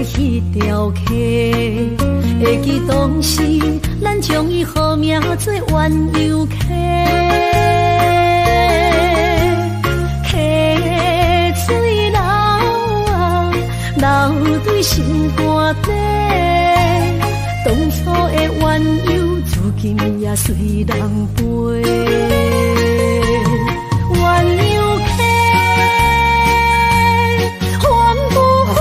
迄条溪，会记当时咱将伊号名做鸳鸯溪。溪水流啊，流对心肝底。当初的鸳鸯，如今也随人飞。鸳鸯溪，风不回，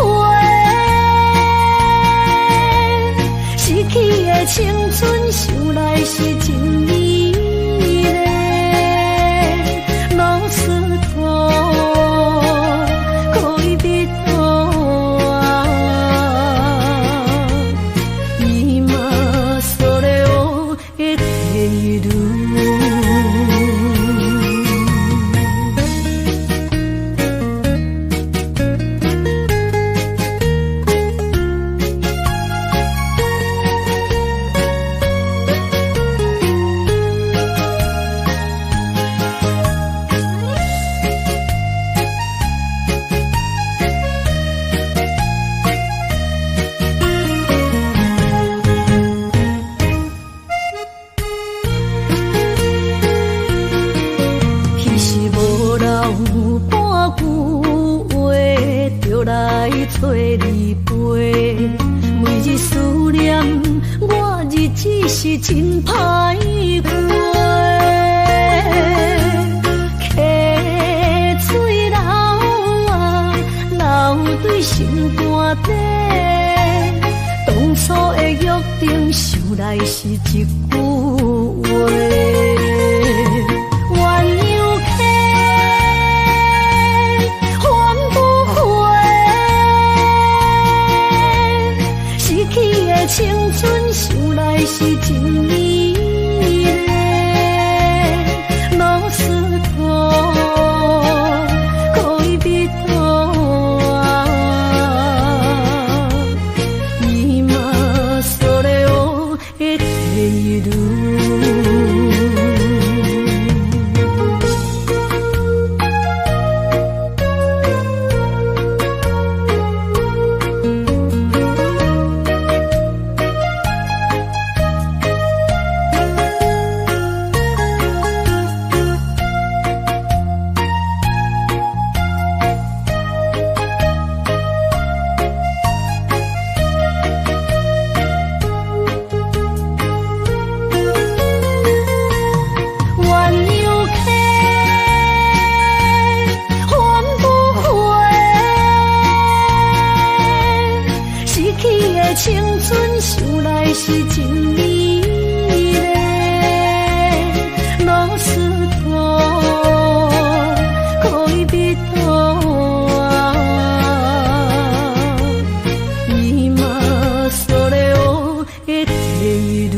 逝去的青春，想来是真美丽。老师徒，可以别途啊，今それを得ている。找你陪，每日思念，我日子是真歹过。溪水流啊，流对心肝底。当初的约定，想来是一句话。青春想来是真美丽，老师徒，可以别途啊，今それを得ている。青春想来是真美丽，老师徒，可以别途啊，今それを得ている。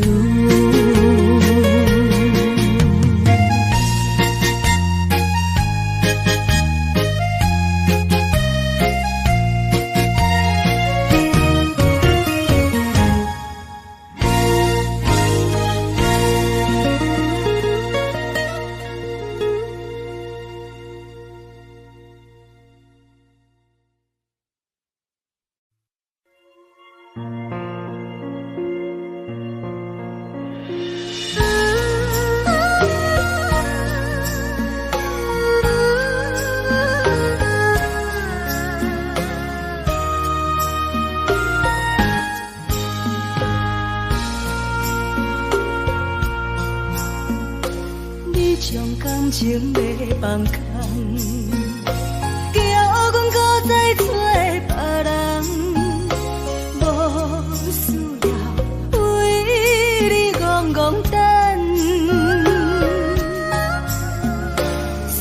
感情要放空，叫阮搁再找别人，无需要为你戆戆等，思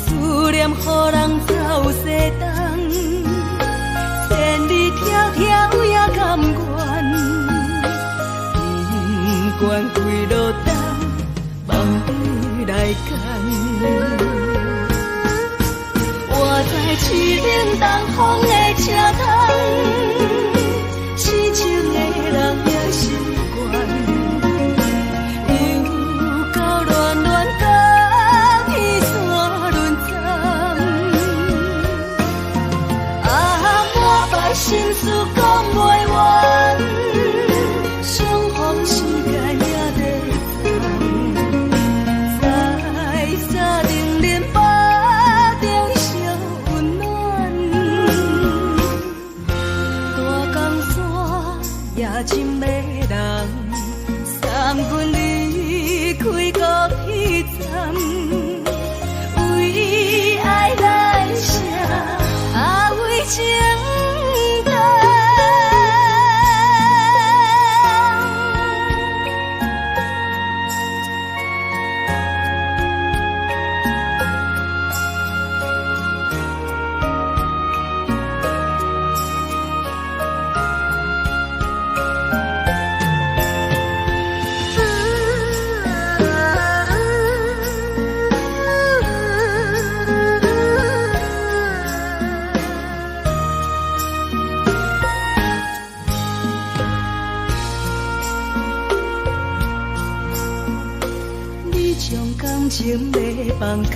念予人走西东，千里迢迢也甘愿，不管几路灯，梦里来干。我在痴冷东风的车窗，痴情的人也习惯，又到乱乱甲彼山论惨。啊，满腹心事讲袂完，相逢时间也在在沙定林巴中烧温暖，大江山也真迷人，三军离开国彼站，为爱来写，为情长。感情要放空，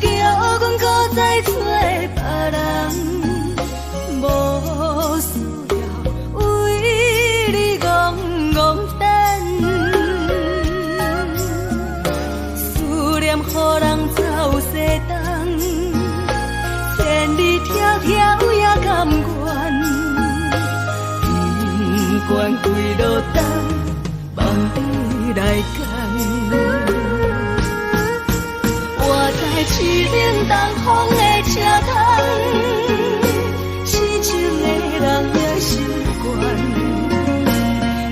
叫阮搁再找别人，无需要为你戆戆等，思念予人走西东，千里迢迢也甘愿，不管几路灯，望你来干。我在市顶东风的车窗，痴情的人也习惯，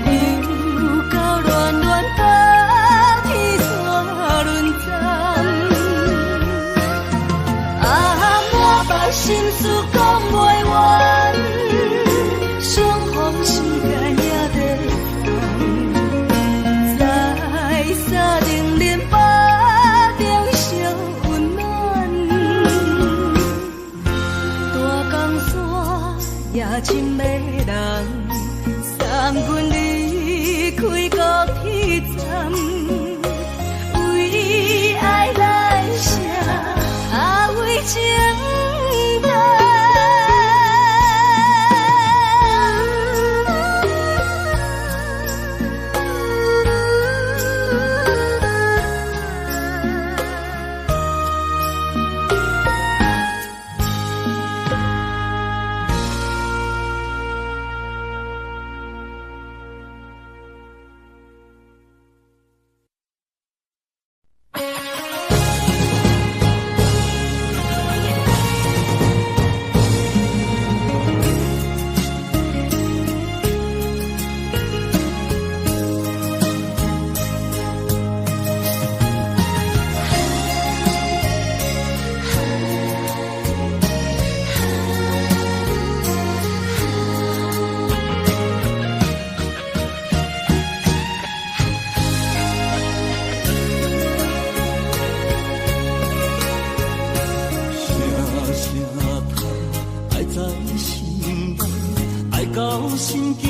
又到乱乱把天线轮转。满腹心事讲袂完，相逢时间也在沙定林巴中烧温暖，大江山也真迷人，三军离开国彼站，为爱来写，为情长。心惊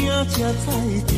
才知听，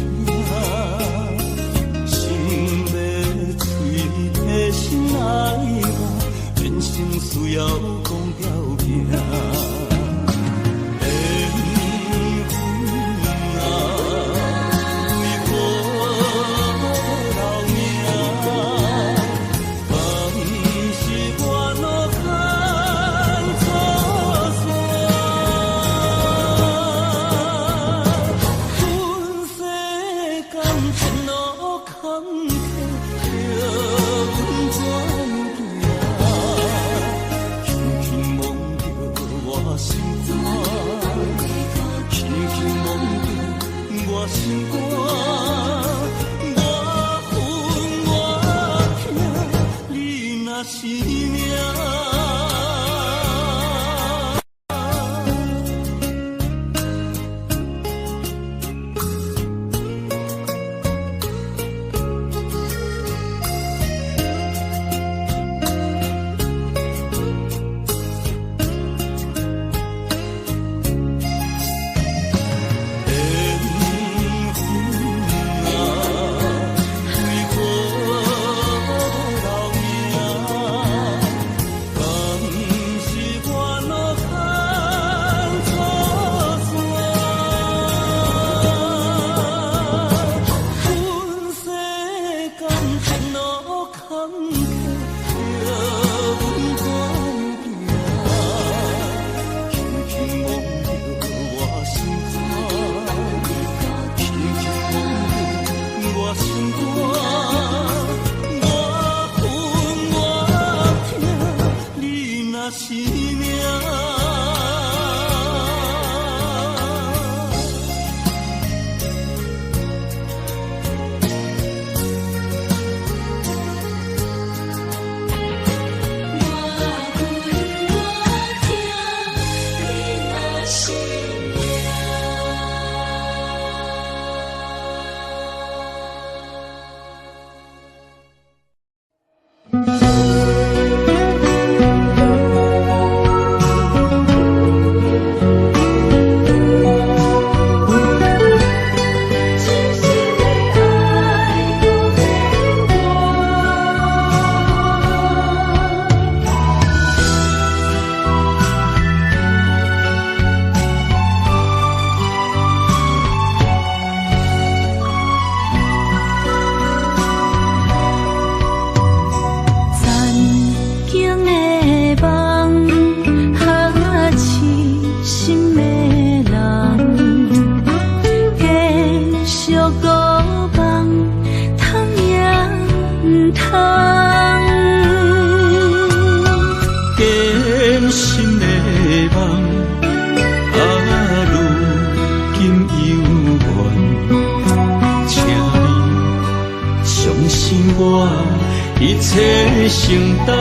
一切承担，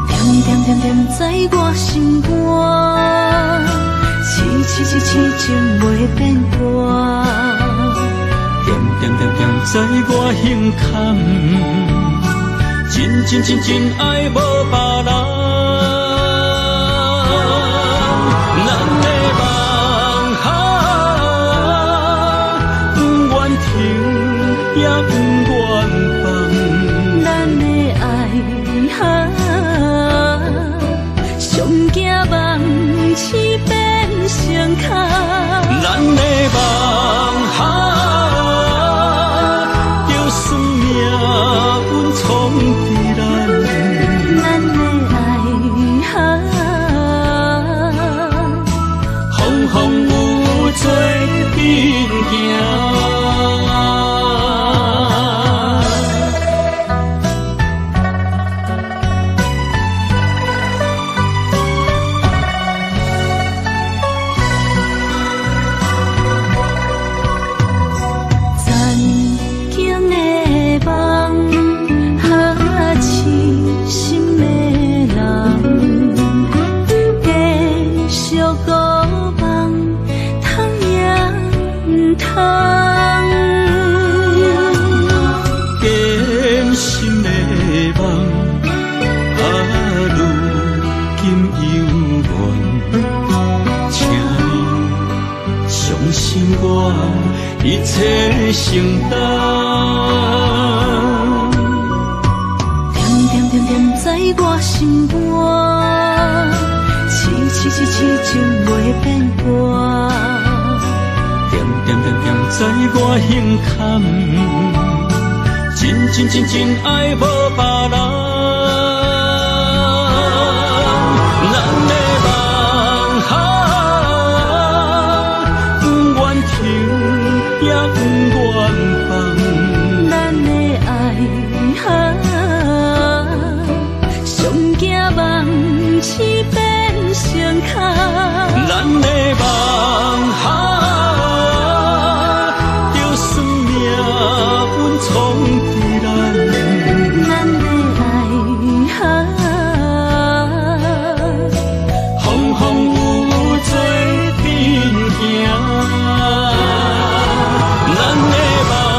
点点点点在我心肝，痴情袂变卦，点点点点在我胸坎，真爱无别人。也不愿放，咱的爱上惊梦痴变成空，咱的梦就算命运冲伫咱，咱的爱风风雨做阵行。一切承担，点点点点在我心肝，痴情袂变卦，点点点点在我胸坎，真爱无别人。咱的也不愿放，咱的爱上惊梦痴变成空，咱的梦就算命运冲伫咱，咱的爱风风雨雨做阵行。咱的梦。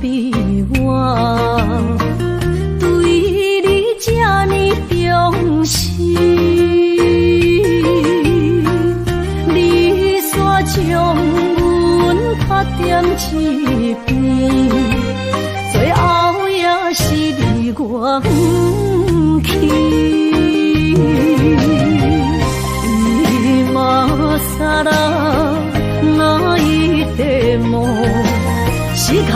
比我，对你这呢重视，你煞将阮拍点一边，最后也是你我不去。さらないでも仕方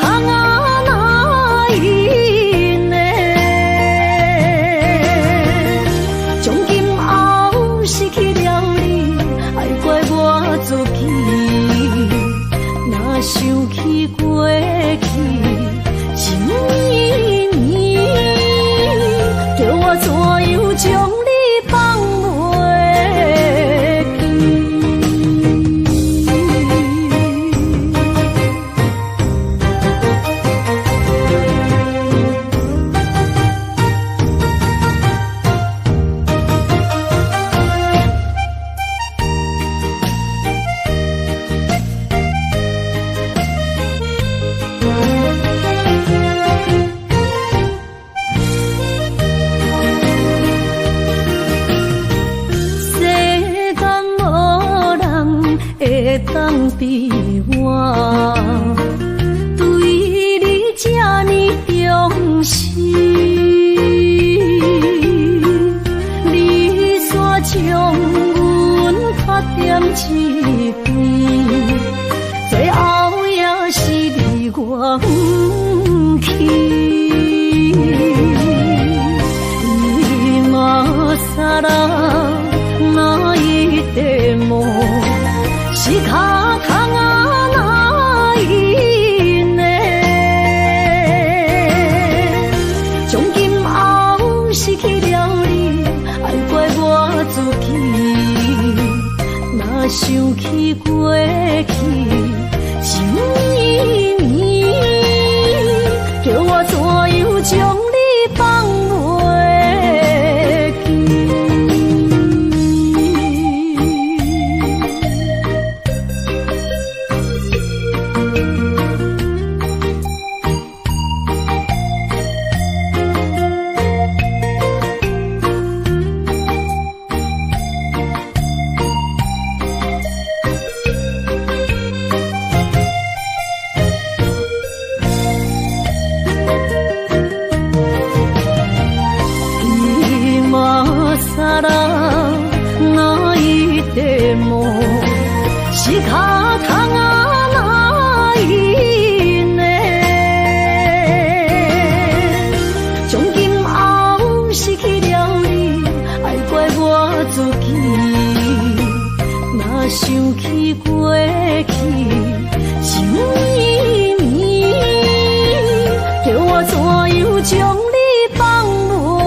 がないね。从今后失去了你，爱怪我自己。若想起过去情意绵，叫我怎样将你放袂？当比我对你这呢重视，你煞将阮拍点一边，最后也是你我不去。今さらないでも仕方がないね。从今后失去了你，爱怪我自己。若想起过去情意绵，叫我怎样将你放袂？さらないでも仕方がないね。从今后失去了你，爱怪我自己。若想起过去情意绵，叫我怎样将你放袂？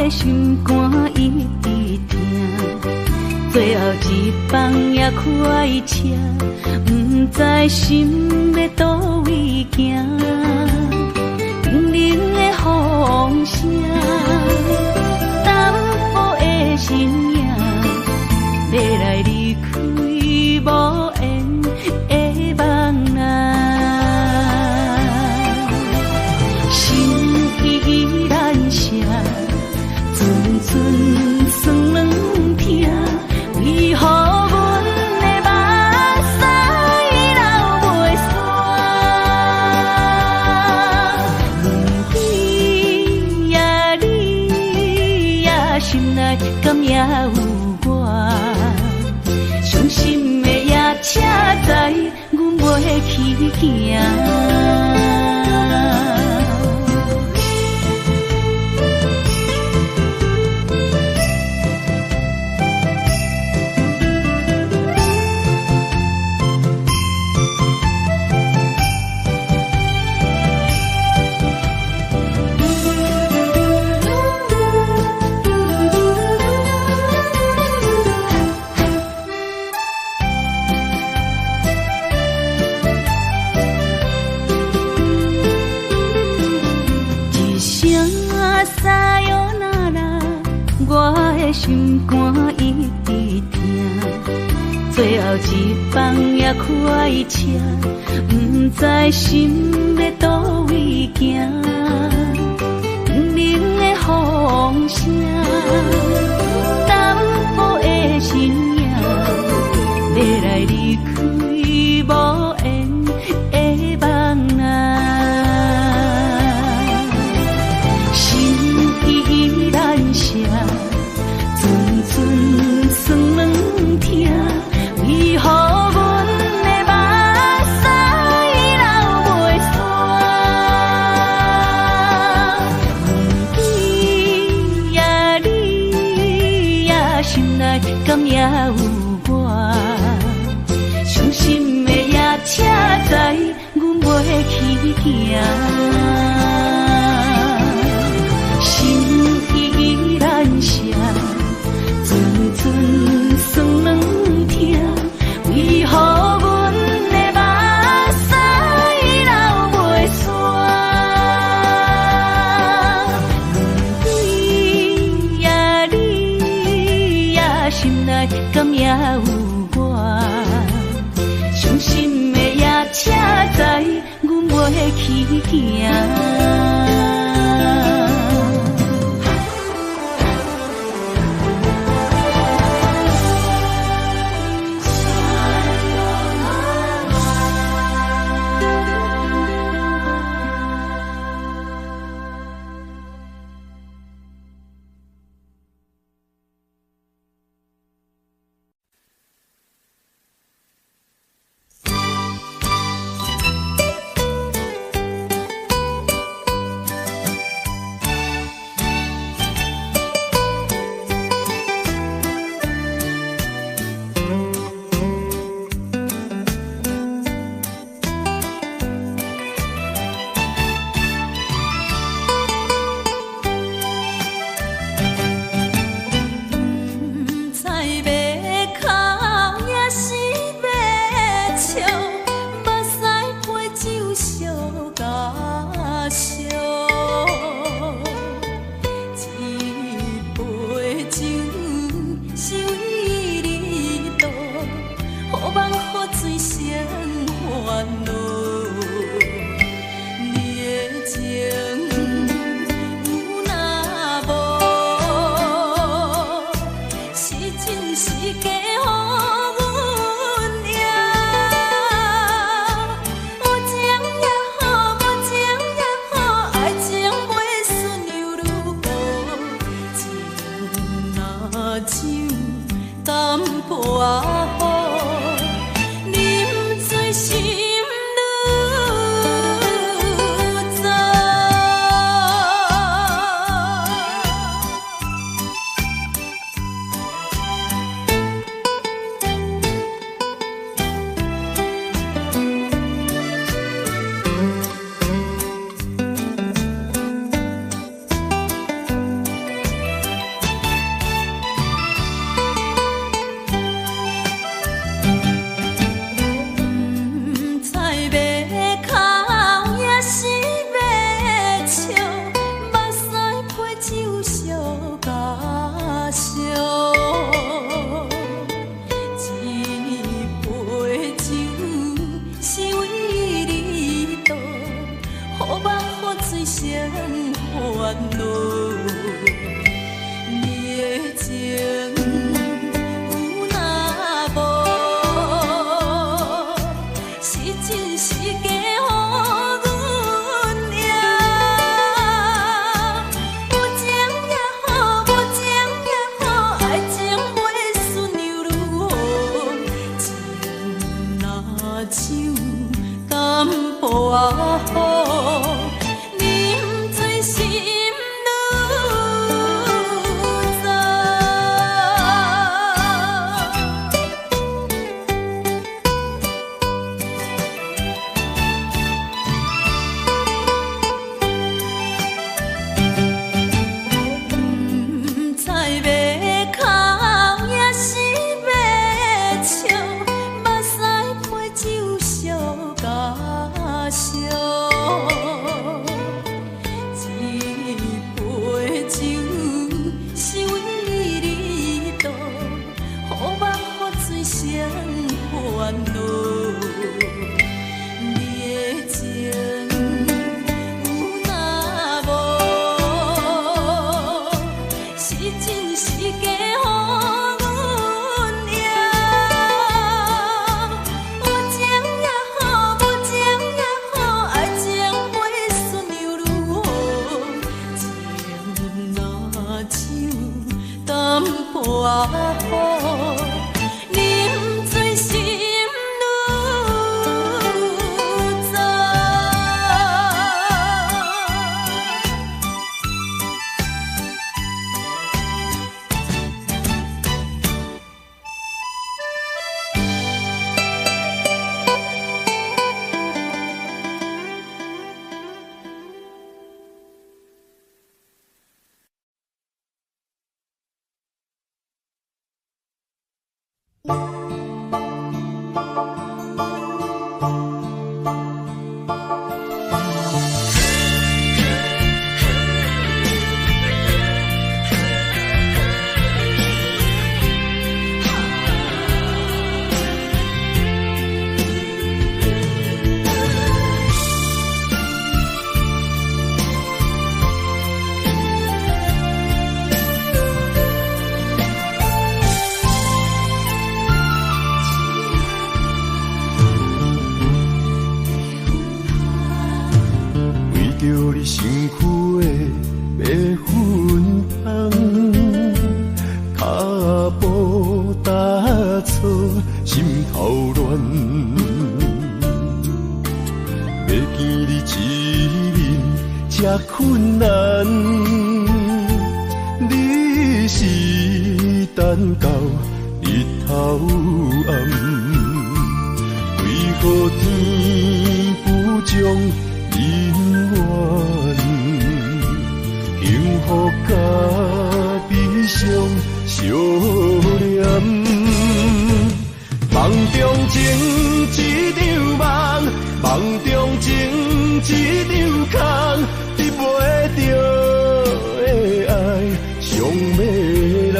心肝一直疼，最后一放也开车，不知心要倒位行。冷冷的风声，淡薄的身影，要来离开无缘的梦啊，心依然舍。寸寸酸软疼，为何阮的目屎流袂敢也有我？伤心的夜车载，阮袂去行。心肝一直疼，最后一放也开车，不知心要倒位行。不明的风声，淡薄的身影，要来离开无缘的梦啊，心依然舍。算软疼，为何阮的目屎流袂煞？问对你呀，心内敢也有我？伤心的夜车载，阮袂去行。心依然舍。算软疼，为何阮的目屎流袂煞？问对呀，你呀，心内敢也有我？伤心的夜车载，阮袂去行。我好，饮醉心愈糟。困难，你是等到日头暗，为何天不将人怨？幸福甲悲伤相连，梦中情一场梦，梦中情一场空。你袂着的爱，上迷人。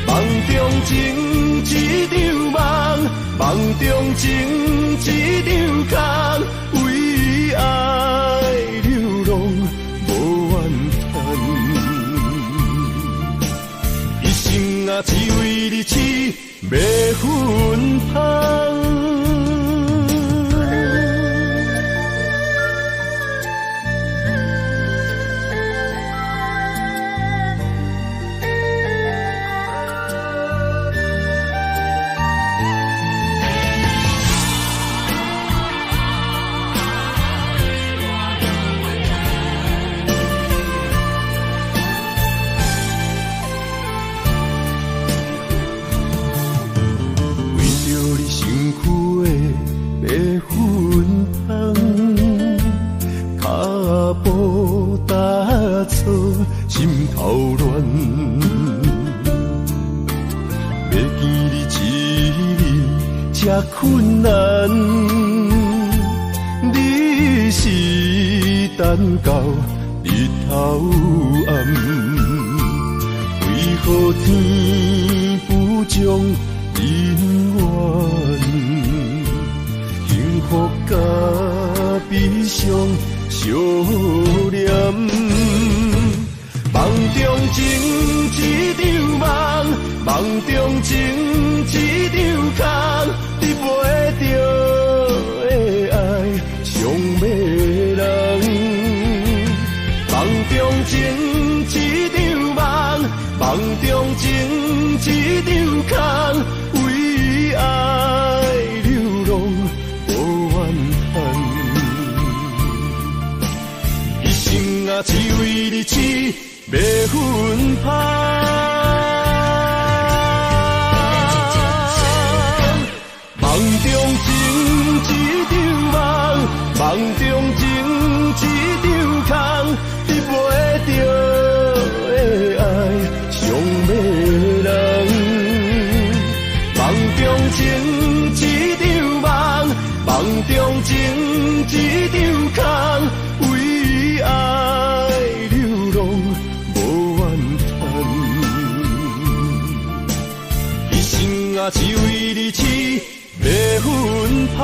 梦中情一场梦，梦中情一场空，为爱流浪无怨叹。一生啊，只为你痴，要分芳。心头乱，要见你一面这困难，你是等到日头暗，为何天不将人怨？幸福甲悲伤相连。梦中情一场梦，梦中情一场空，你袂着的爱上迷人。梦中情一场梦，梦中情一场空，为爱流浪无怨叹。一生啊，只为你痴。要分芳，梦中情一场梦，梦中情一场空，你袂着的爱上迷人。梦中情一场梦，梦中情一场空，为爱流浪。啊，只为你痴，要分芳。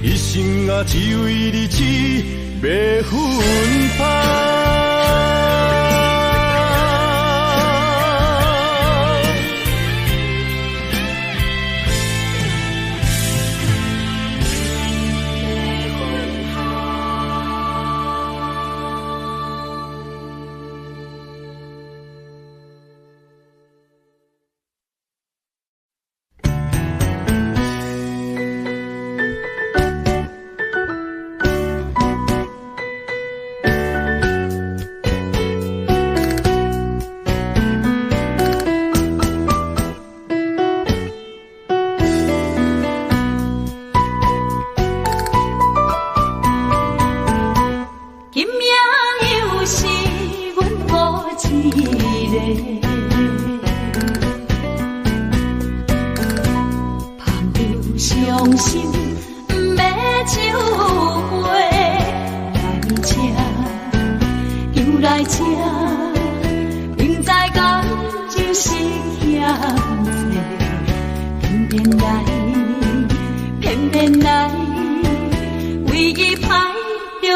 一生啊，只为你痴，要分芳。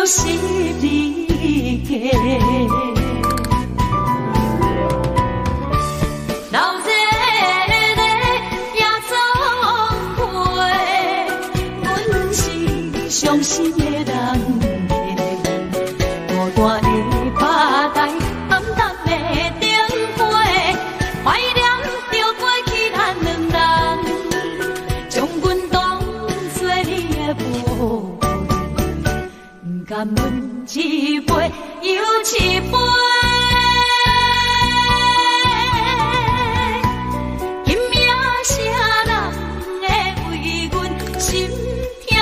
是你家。老热热夜总会，阮是伤心的人。孤单的拍台，暗淡的灯花，怀念着过去咱两人，将阮当作你的无。不甘阮一杯又一杯，今夜谁人会为阮心痛的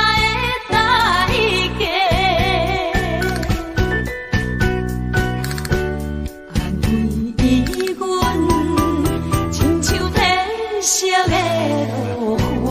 代价？安慰阮，亲像天色的落花。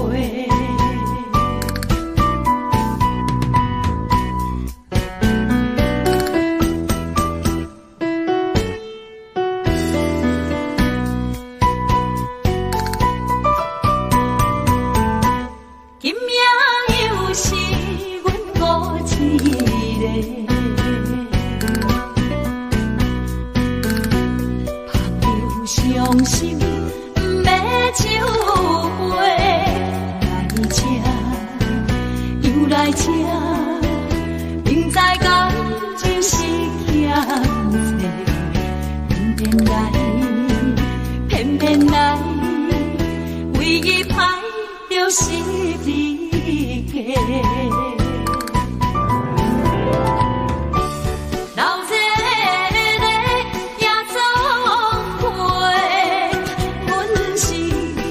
伤心不要收回，来这又来这，明知感情是欠债，偏偏来，唯一歹就是你家。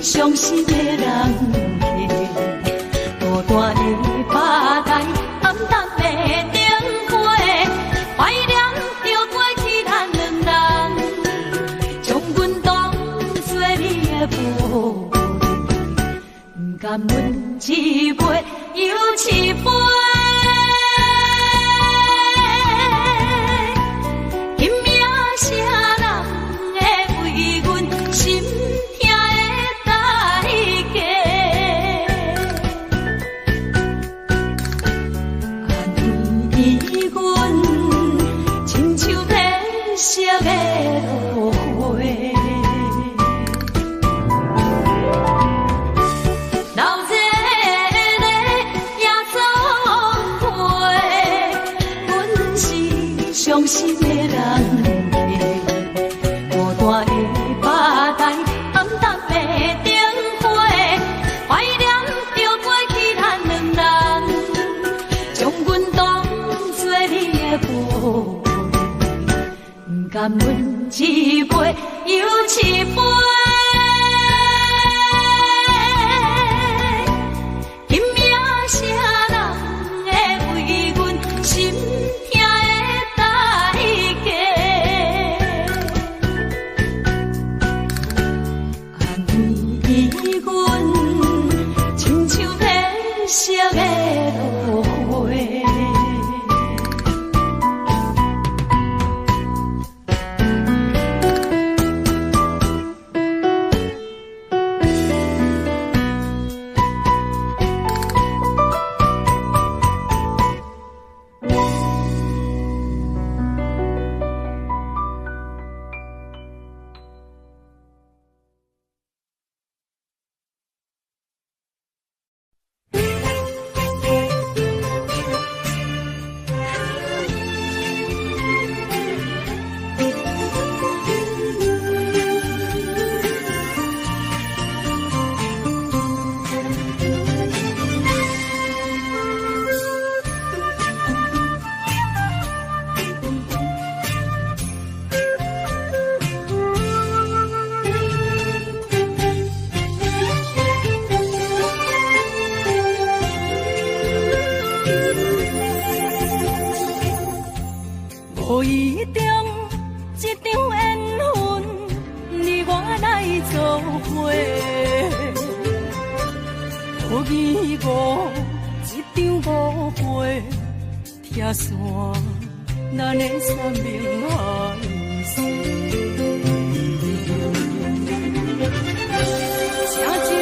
伤心的人家，孤单的拍台，暗淡的灯花，怀念着过去咱两人，将阮当作你的无，不甘阮一杯又一杯。伤心的人家，孤单的拍台，暗淡的灯花，怀念着过去咱两人，将阮当作你的无，不甘阮一杯又一杯。无一定一场缘分，你我来做伙。无义无一场误会，拆散咱的三明海誓。请将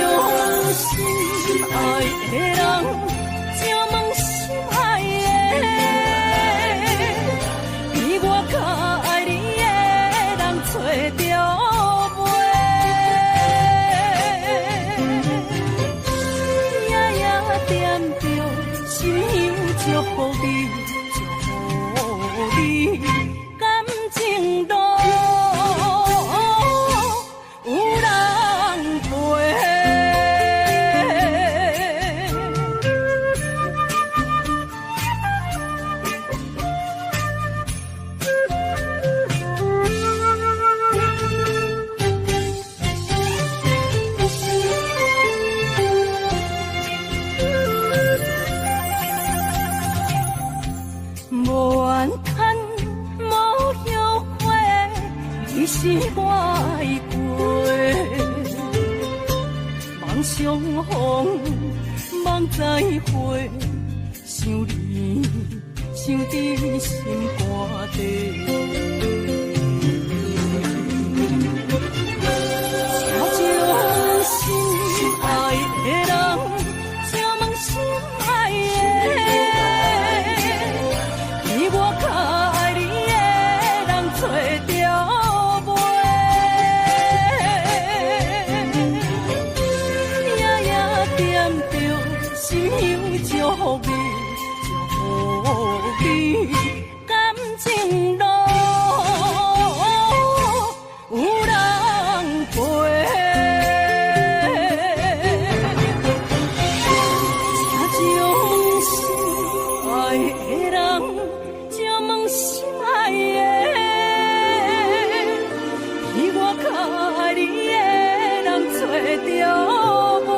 心爱的人，请问心爱的。你，祝你感情路有人陪。无怨叹，无后悔，你是我的过。梦相逢，梦再会，想你，想伫心肝底。祝你感情路有人陪，请将心爱的人，请问心爱的，比我较爱你的人找着袂。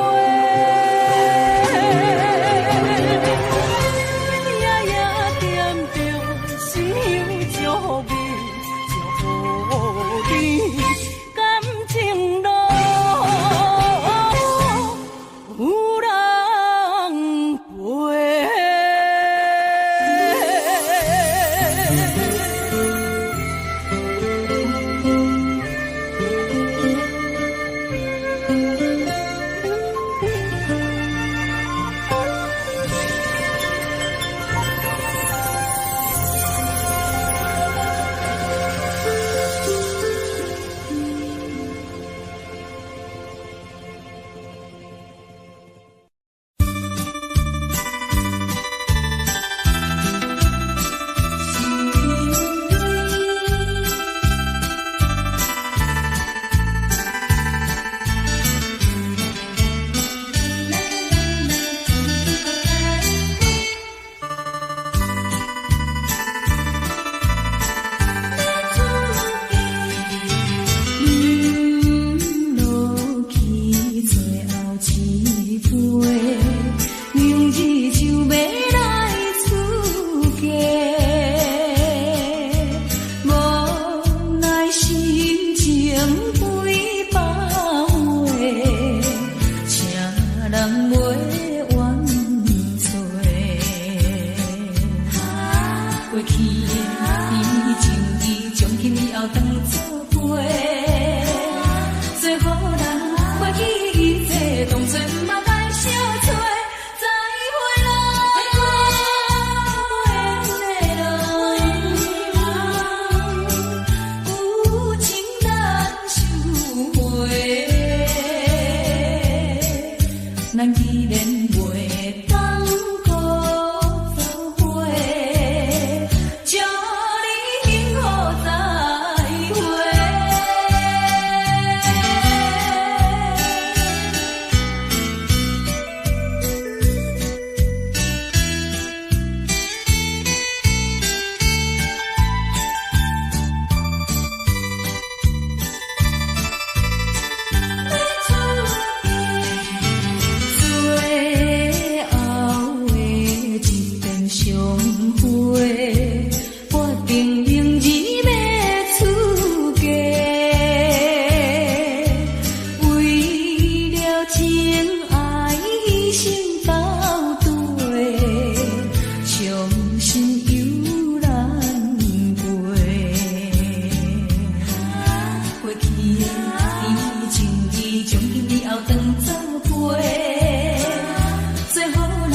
最好人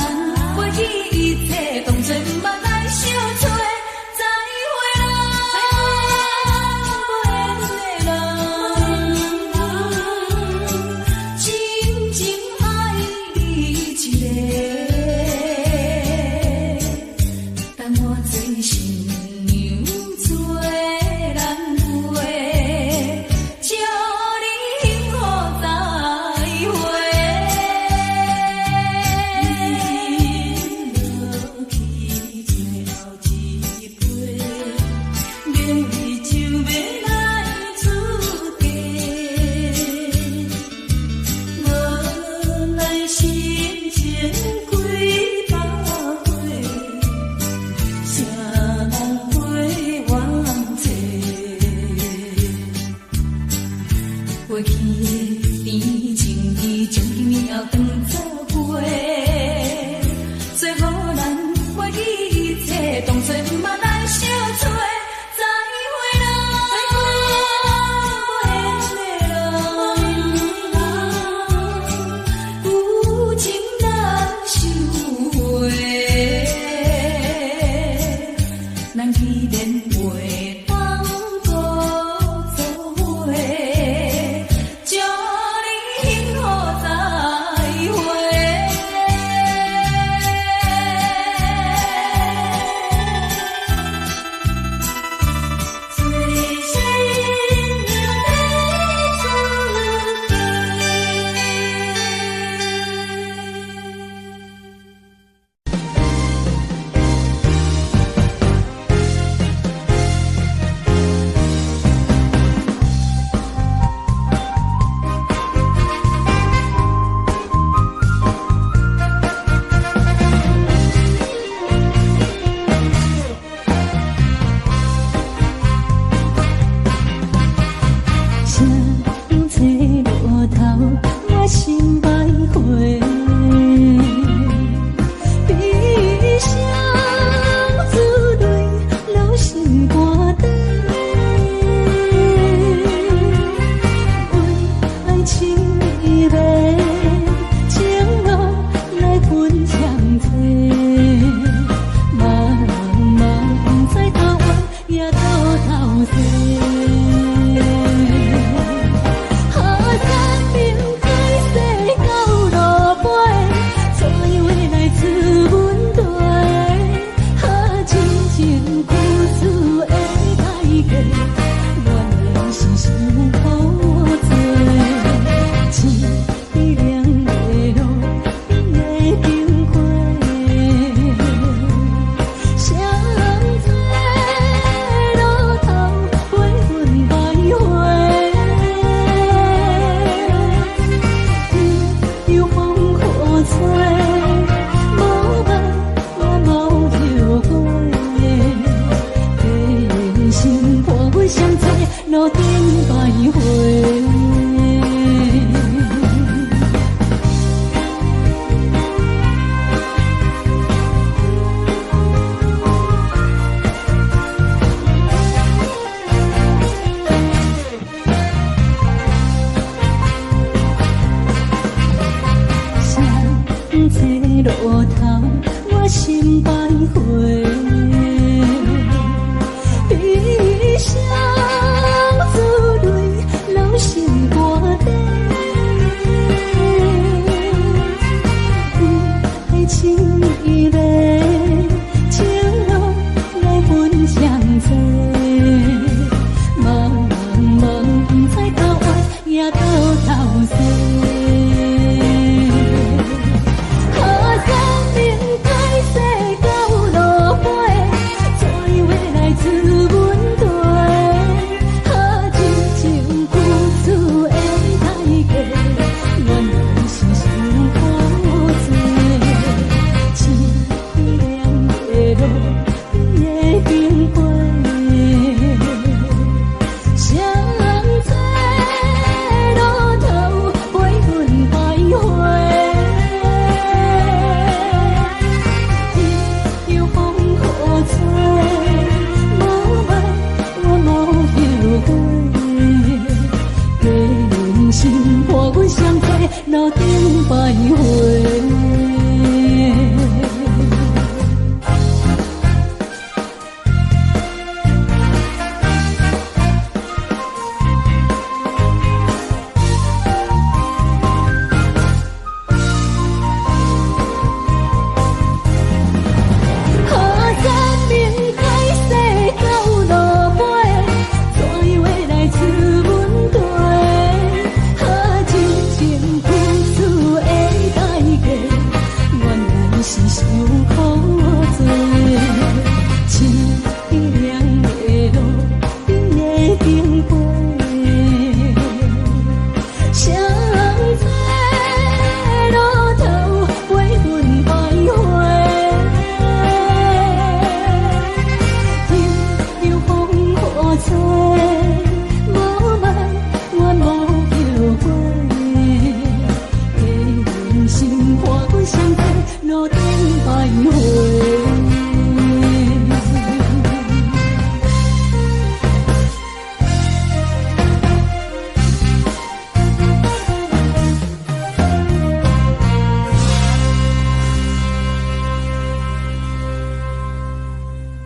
过去一切，当作目来相吹。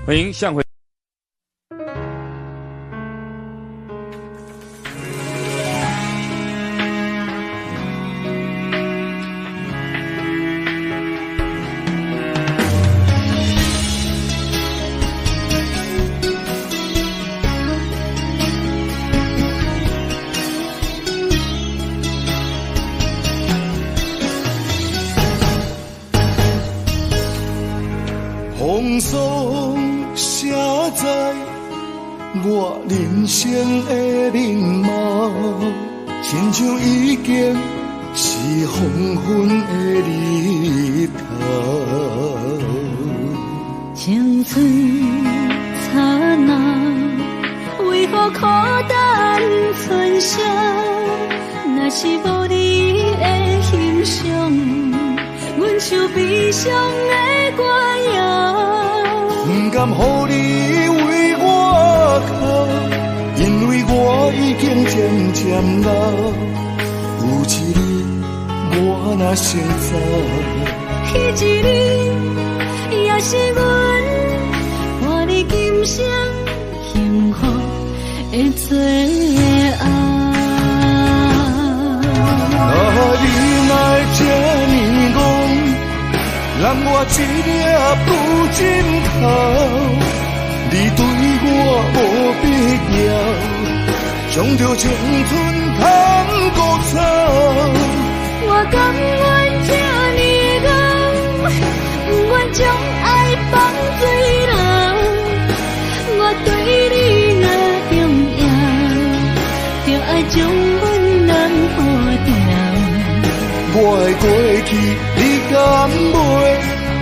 欢迎向回。风霜写在我人生的面貌，亲像已经是黄昏的日头。青春刹那，为何孤单存剩？若是无你的欣赏，阮像悲伤的歌谣。不甘乎你为我哭，因为我已经渐渐老。有一日我若先走，彼一日也是阮看你今生幸福的最后。你来这呢讲，揽我一粒不尽头，你对我无必要，将着青春通古草。我甘愿这呢讲，不愿将爱放水流。我对你若重要，就爱将阮人护掉。我的过去，你敢袂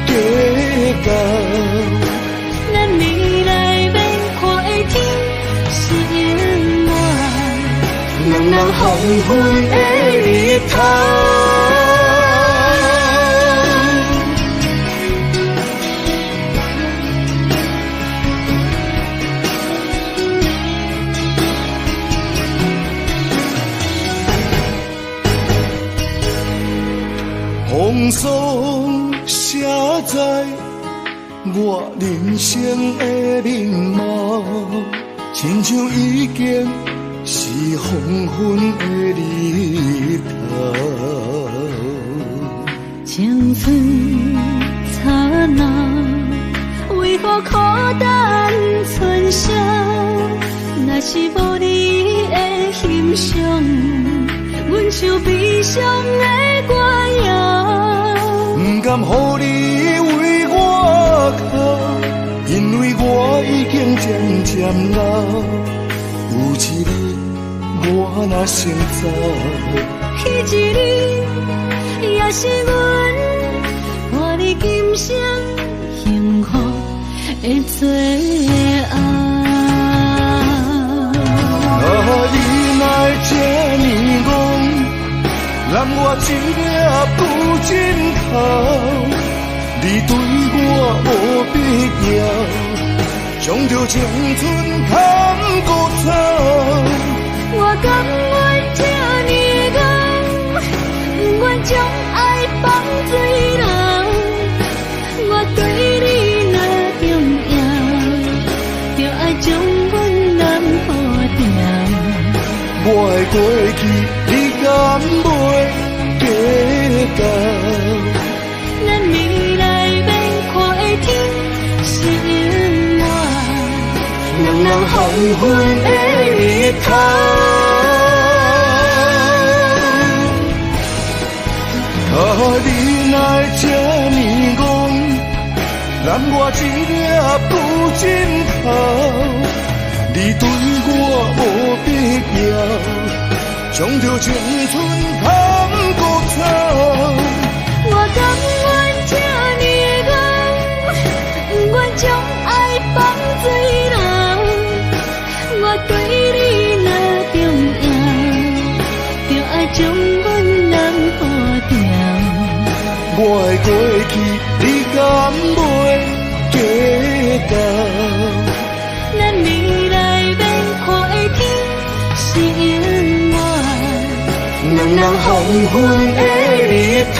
计较？咱未来免看的天是永远，人人黄昏的日头。风霜写在我人生的面貌，亲像已经是黄昏的日头。青春刹那，为何孤单存剩？若是无你的欣赏，阮像悲伤的歌谣。不甘乎你为我哭，因为我已经渐渐老。有一日我若先走，彼一日也是阮看你今生幸福的最后。你来这呢讲，揽我一粒不尽头，你对我无必要，将着青春通古草。我甘愿这呢讲，不愿将爱放水流。我对你若重要，就爱将阮人护掉。我的过去，你敢袂计较？咱未来免看的天是永远，人人黄昏的日头。你来这呢讲，揽我一粒不尽头，你对我无必要，将着青春通古草。我甘愿这呢讲，不愿将爱放水流。我对你若重要，就爱将阮人护掉。我的过去，你敢袂计较？咱未来免看的天是永远，人人黄昏的日头。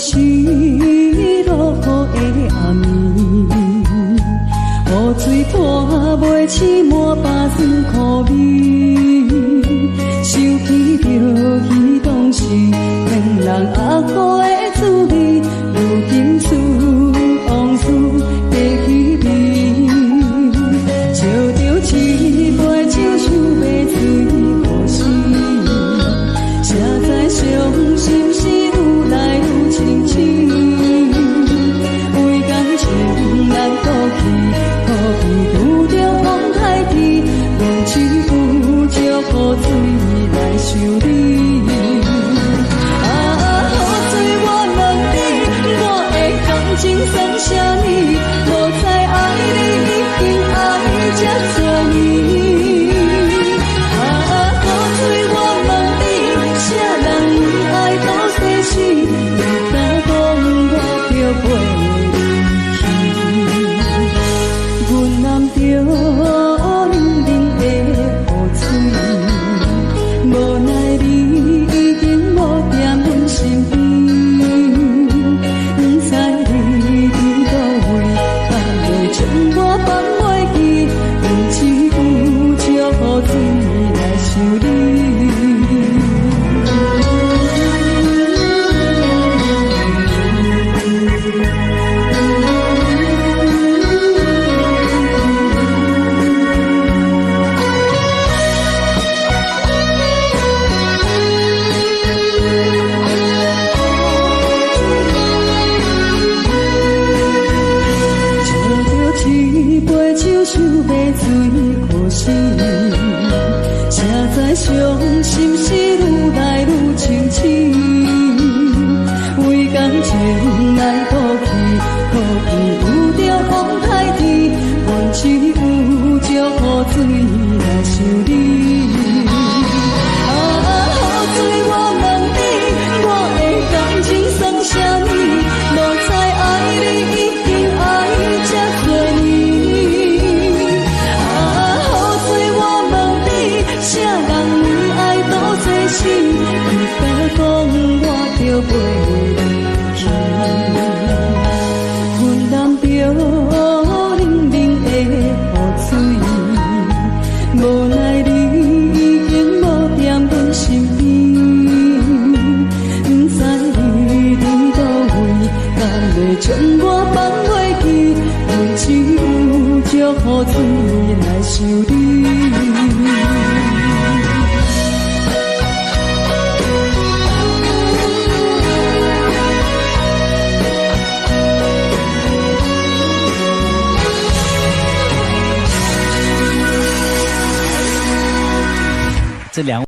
失落的暗暝，雨水拖袂起满巴酸苦味，想起着彼当时骗人压苦的滋味，如今思往事在起味，笑着一杯酒想要醉呼吸，谁知伤心事愈来愈清醒，为感情难过去，可比拄着风台天，用手扶着雨水来修理。情算啥呢？无知爱你已经爱这多年。雨水我问你，啥人为爱到世死？你敢讲我着陪你去？阮揽着冷冷的雨水，无奈你已经无在阮身边。伤心事愈来愈清醒，为感情来过去，可比拄着风台天，阮只有借雨水来修理。雨水我问你，我的感情算啥呢？无知爱你已经爱这多年。雨水我问你，啥人？你敢讲我着陪你去？阮揽着冷冷的雨水，无奈你已经无在阮身边，不知你伫倒位，敢会将我放袂记？阮只有借雨水来修理。这两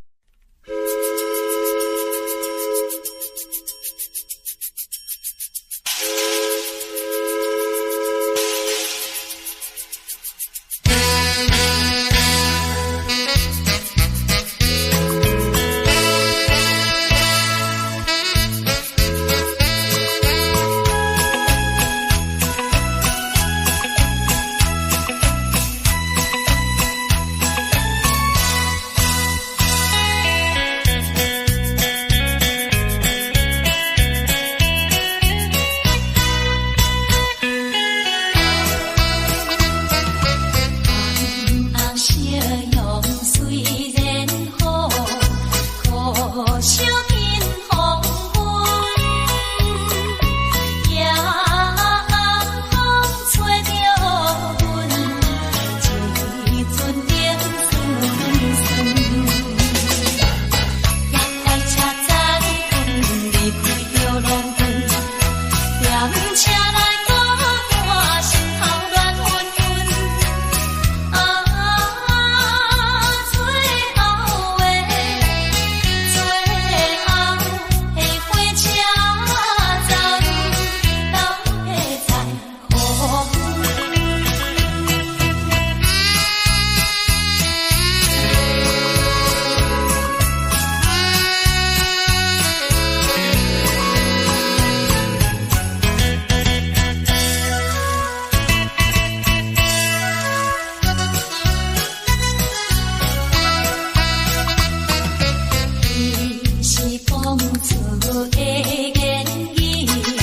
是风错的言语。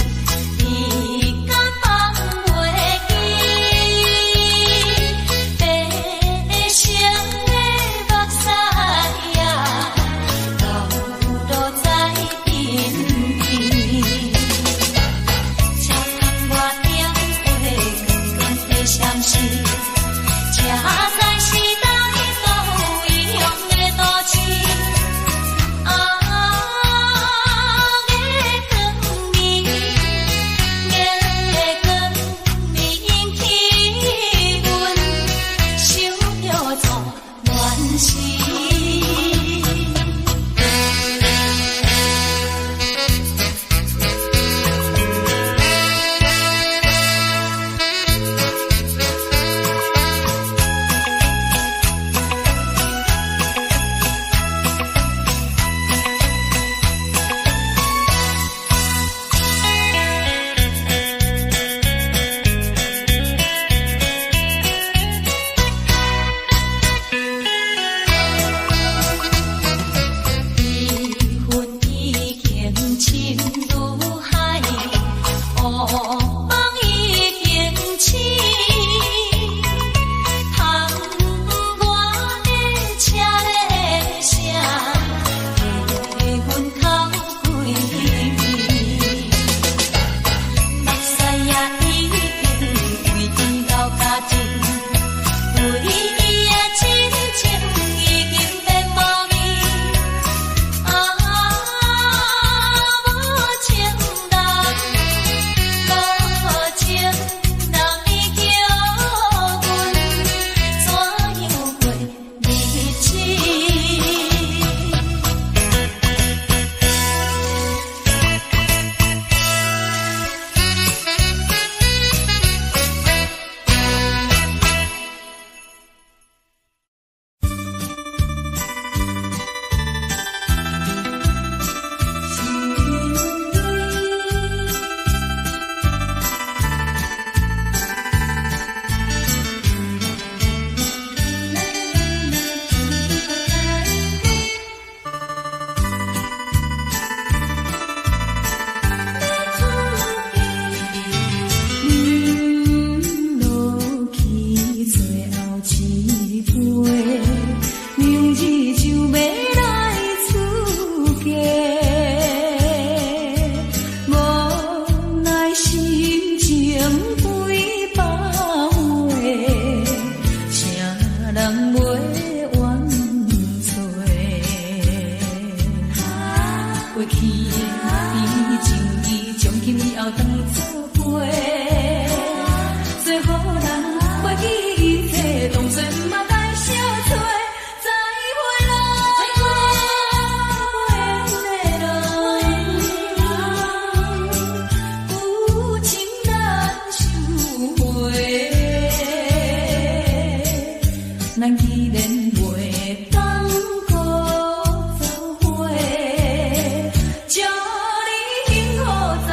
你情意从今以后当作陪，做好人袂记一切，当作嘛来相找。再会啦，有情难收回，咱既然袂当搁做伙，祝你幸福再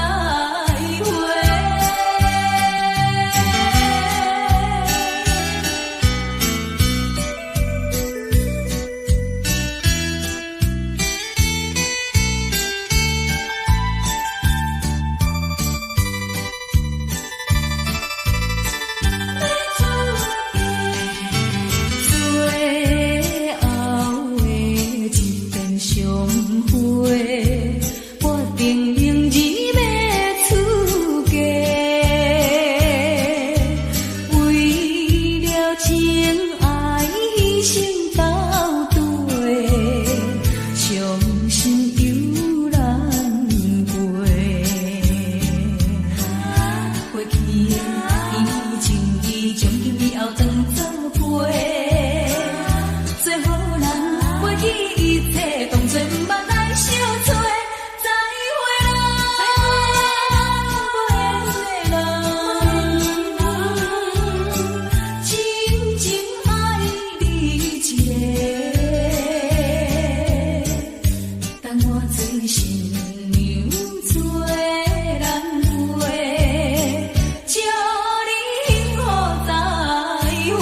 会。最后的一遍相会，我定仍然要出家。为了情爱牺牲到底，伤心犹难过。过去的情意，从今以后当作陪。做好人袂记一切，当作毋捌来相找。再会啦，真情爱你一个，等我做新娘做人陪，祝你幸福再会。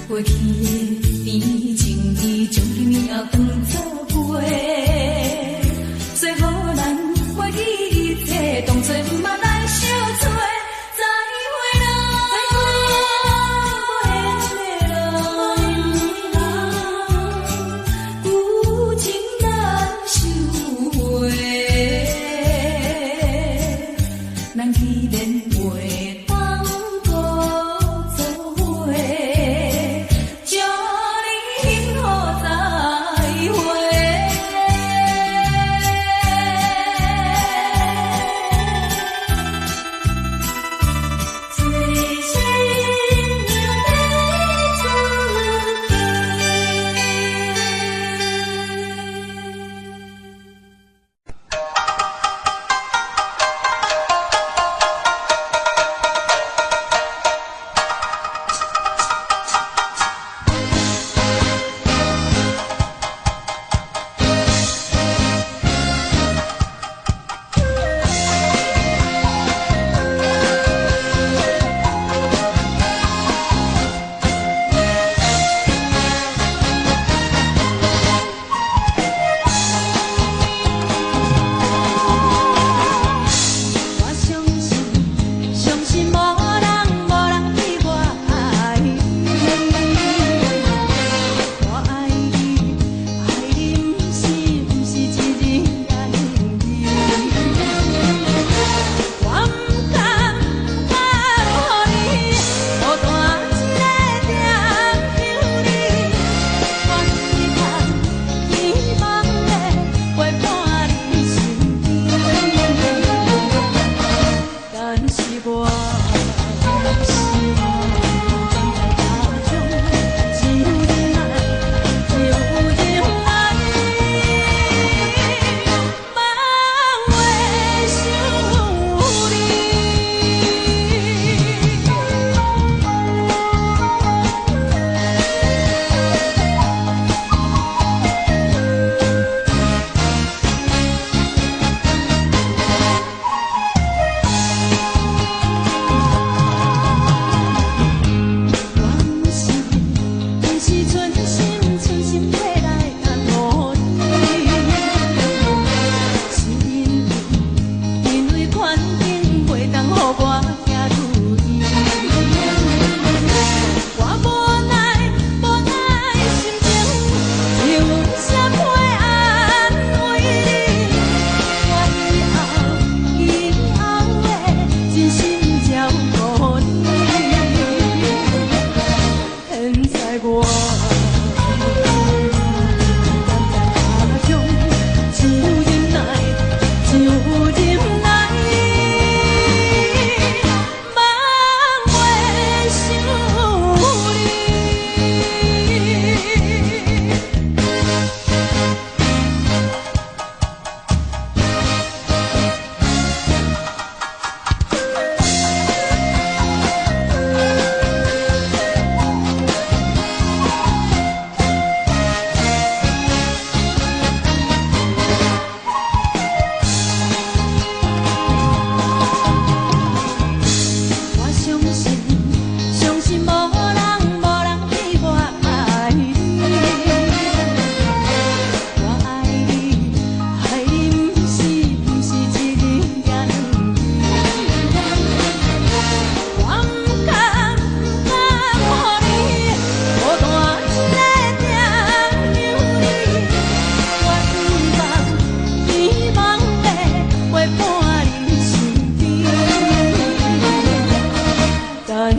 过去的甜情意，从今以后当作陪。做好人袂记一切，当作毋捌来相找。再会啦，有情难收回，咱既然袂当搁做伙。祝你幸福再会。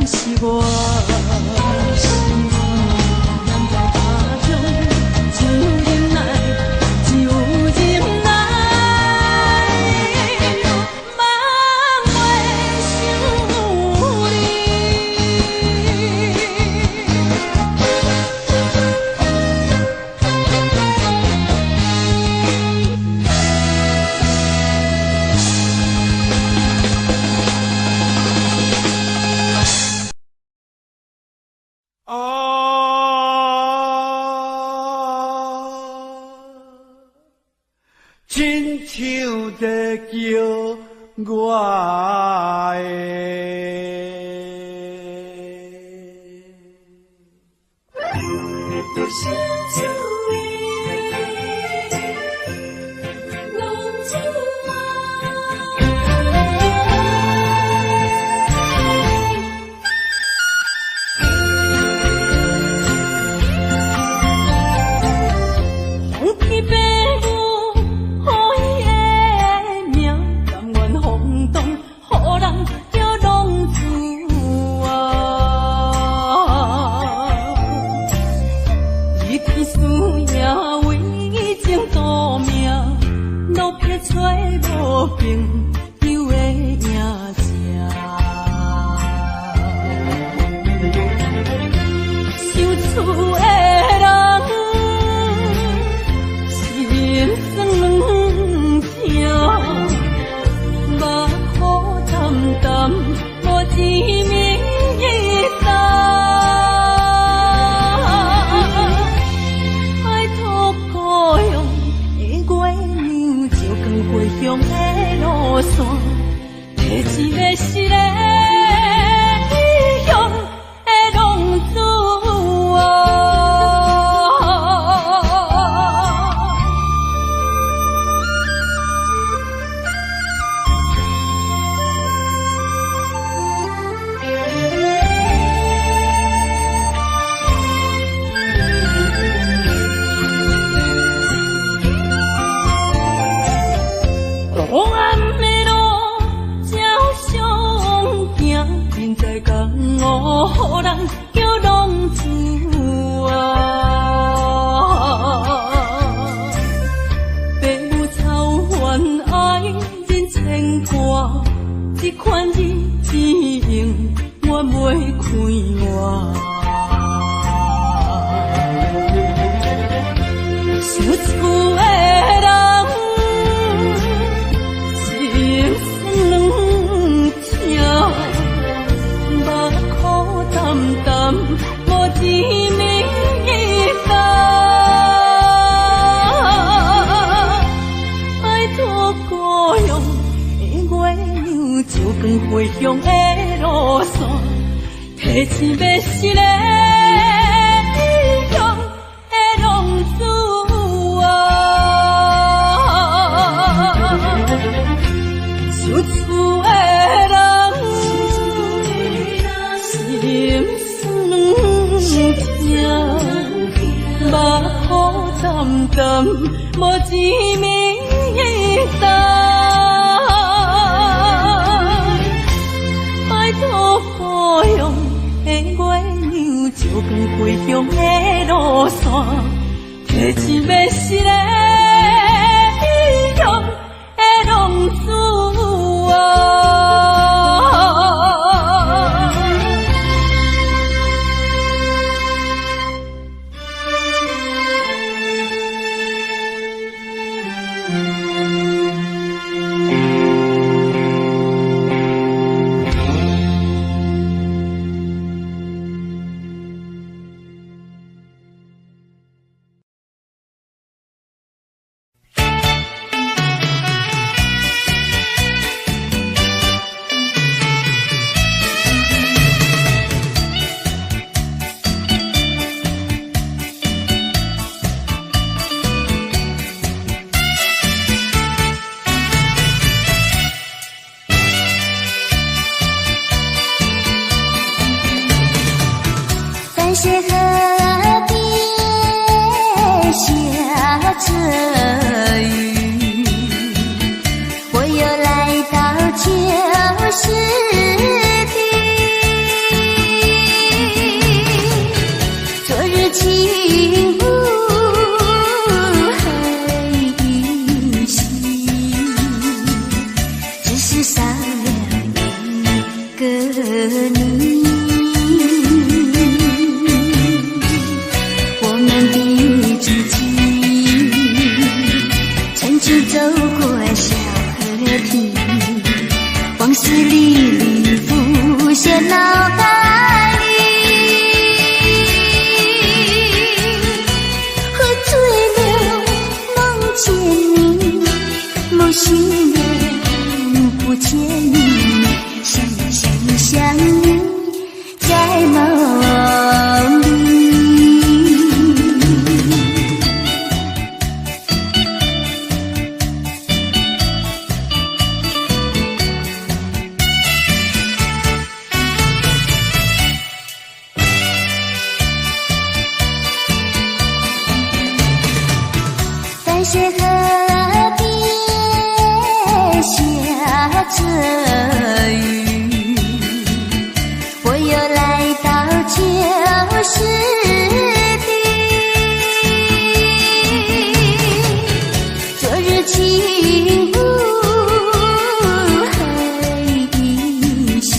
是我。人在家中，只有忍耐，只有忍耐，望袂想亲像在叫我旧时的你。我们的足迹曾经走过小河堤，往事历历浮现脑海里。喝醉了梦见你，梦醒了不见你，想你在梦里。淡水河边下着雨，我又来到旧时地。昨日轻舞还依稀，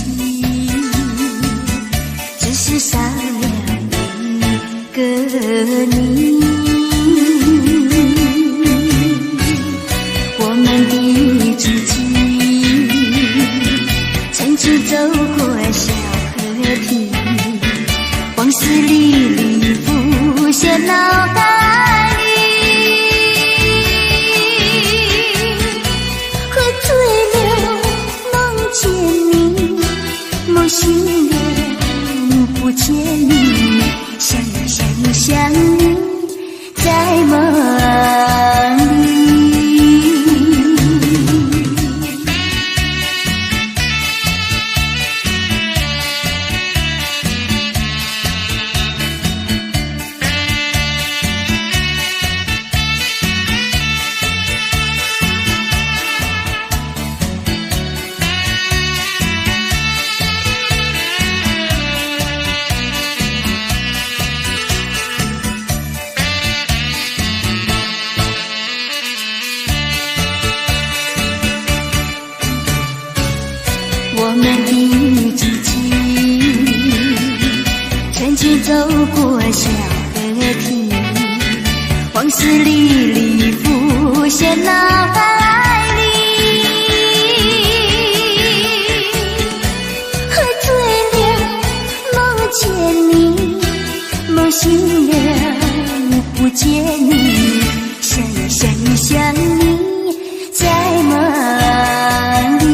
只是少了一个你。我们的足迹曾经走过小河堤，往事历历浮现脑海里。喝醉了梦见你，梦醒了不见你，想你在梦里。我们的足迹曾经走过小河堤，往事历历浮现脑海里。喝醉了梦见你，梦醒了不见你，想你在梦里。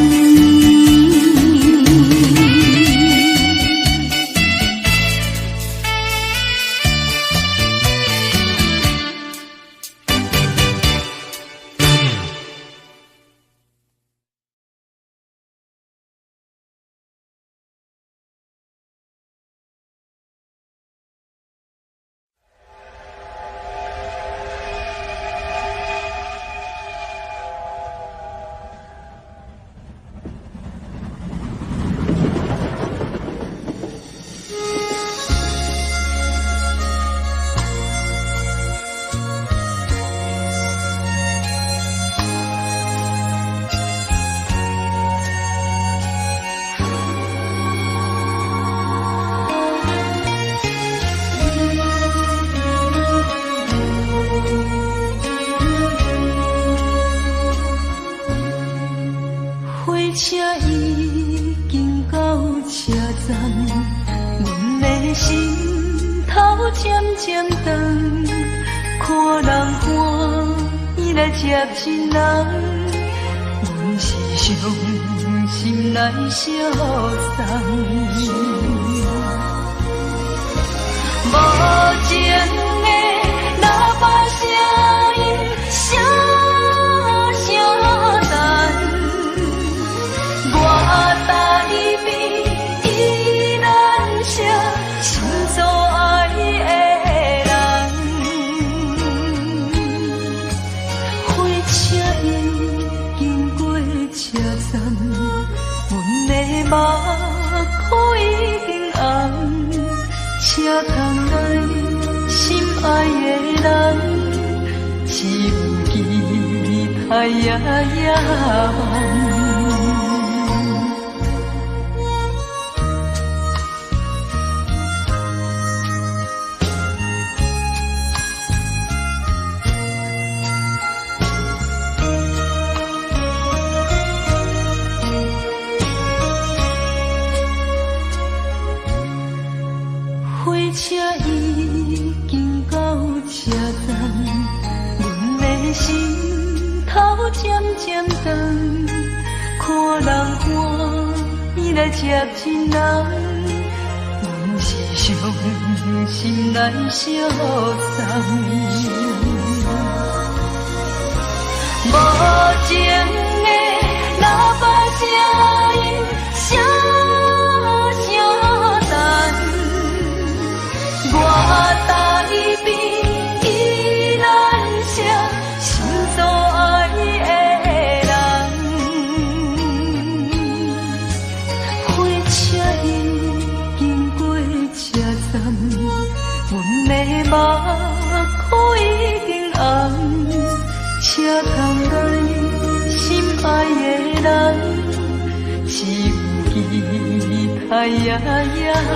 车已经到车站，阮的心头渐渐长，看人欢喜来接亲人，阮是伤心来消送。无情的喇叭声音声声淡，我台边依然写心所爱的人。火车已经过车站，阮的目眶已经红，车窗内心爱的人，只有期待夜夜梦。车已经到车站，阮的心头渐渐长，看人欢喜来接亲人，阮是伤心来相送。无情的喇叭声音，声声淡。我台边依然写心所爱的人，火车已经过车站，阮的目眶已经红。车窗内心爱的人，只有期待夜夜梦。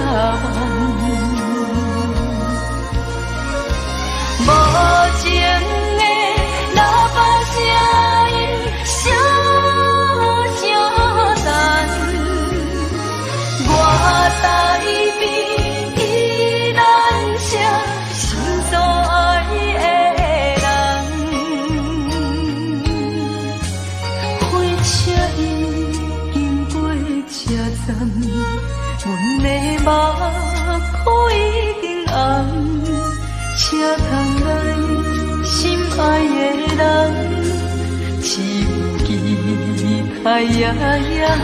无情的喇叭声音，声声淡。我台边依然写心所爱的。阮的目眶已经红，车窗内心爱的人，只有期待夜夜梦。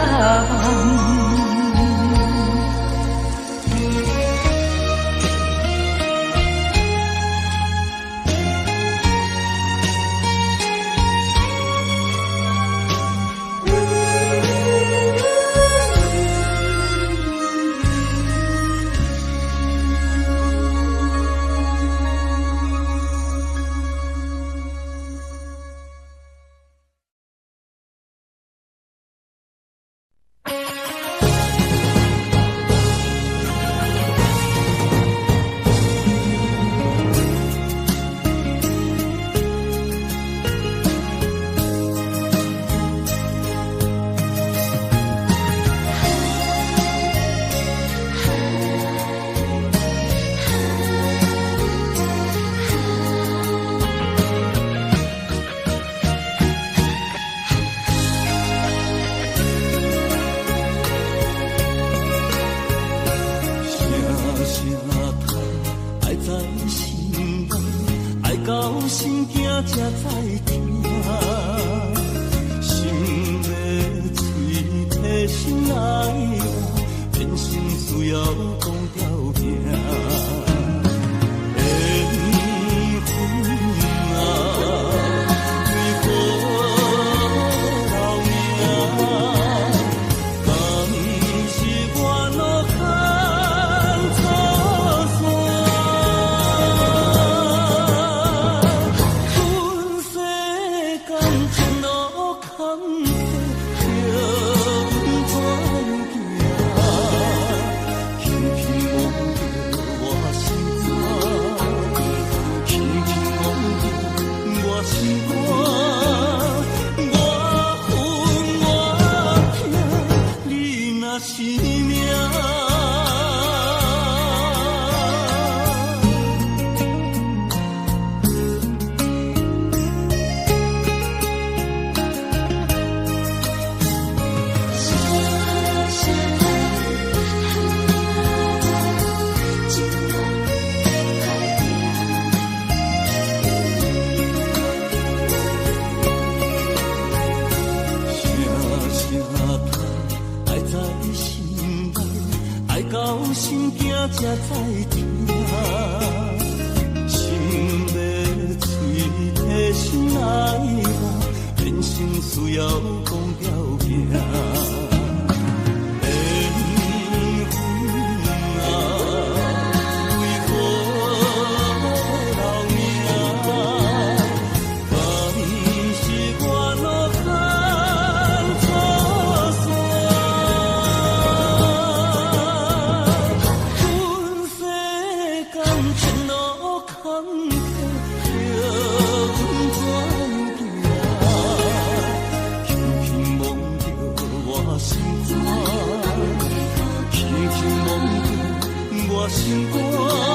心肝。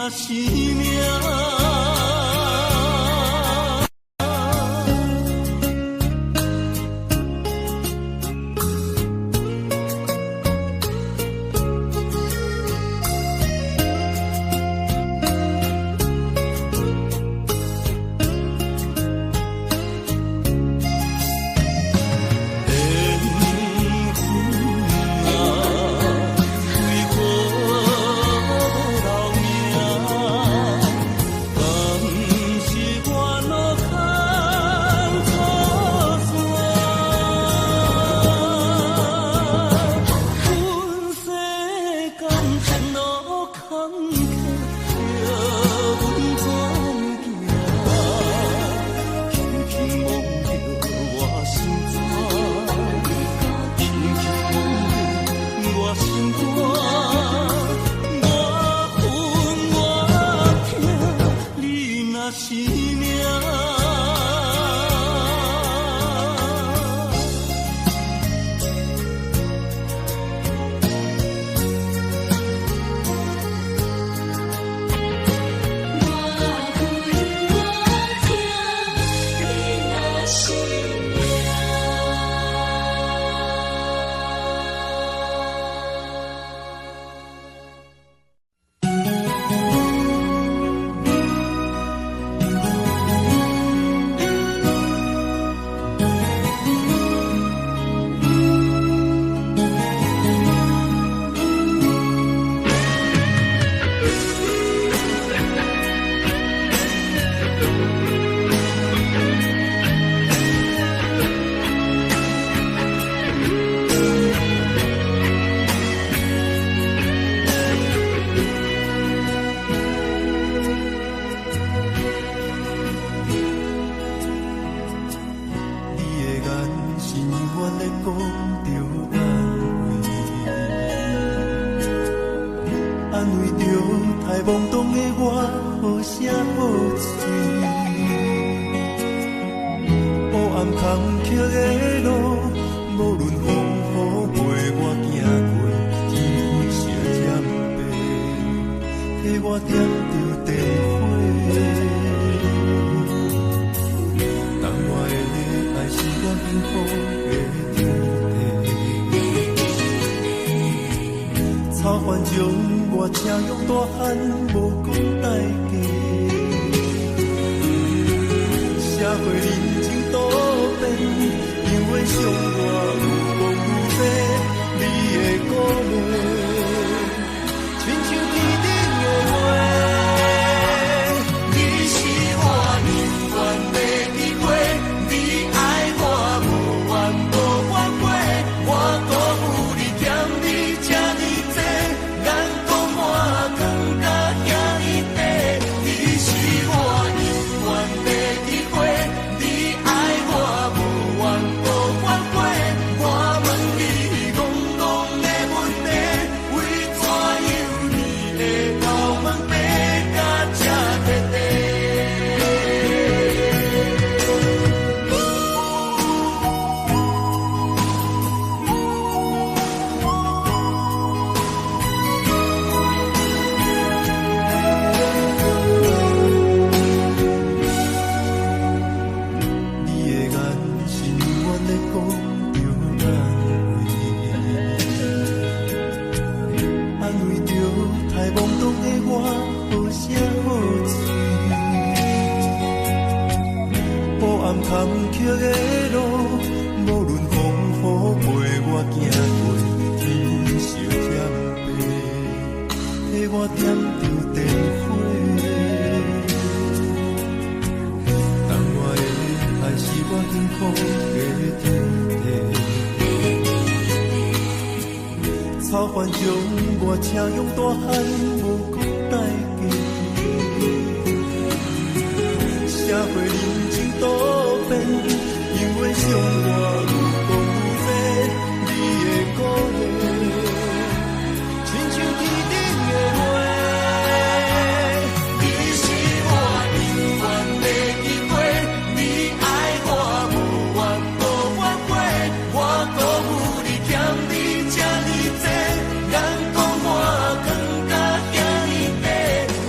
若是命。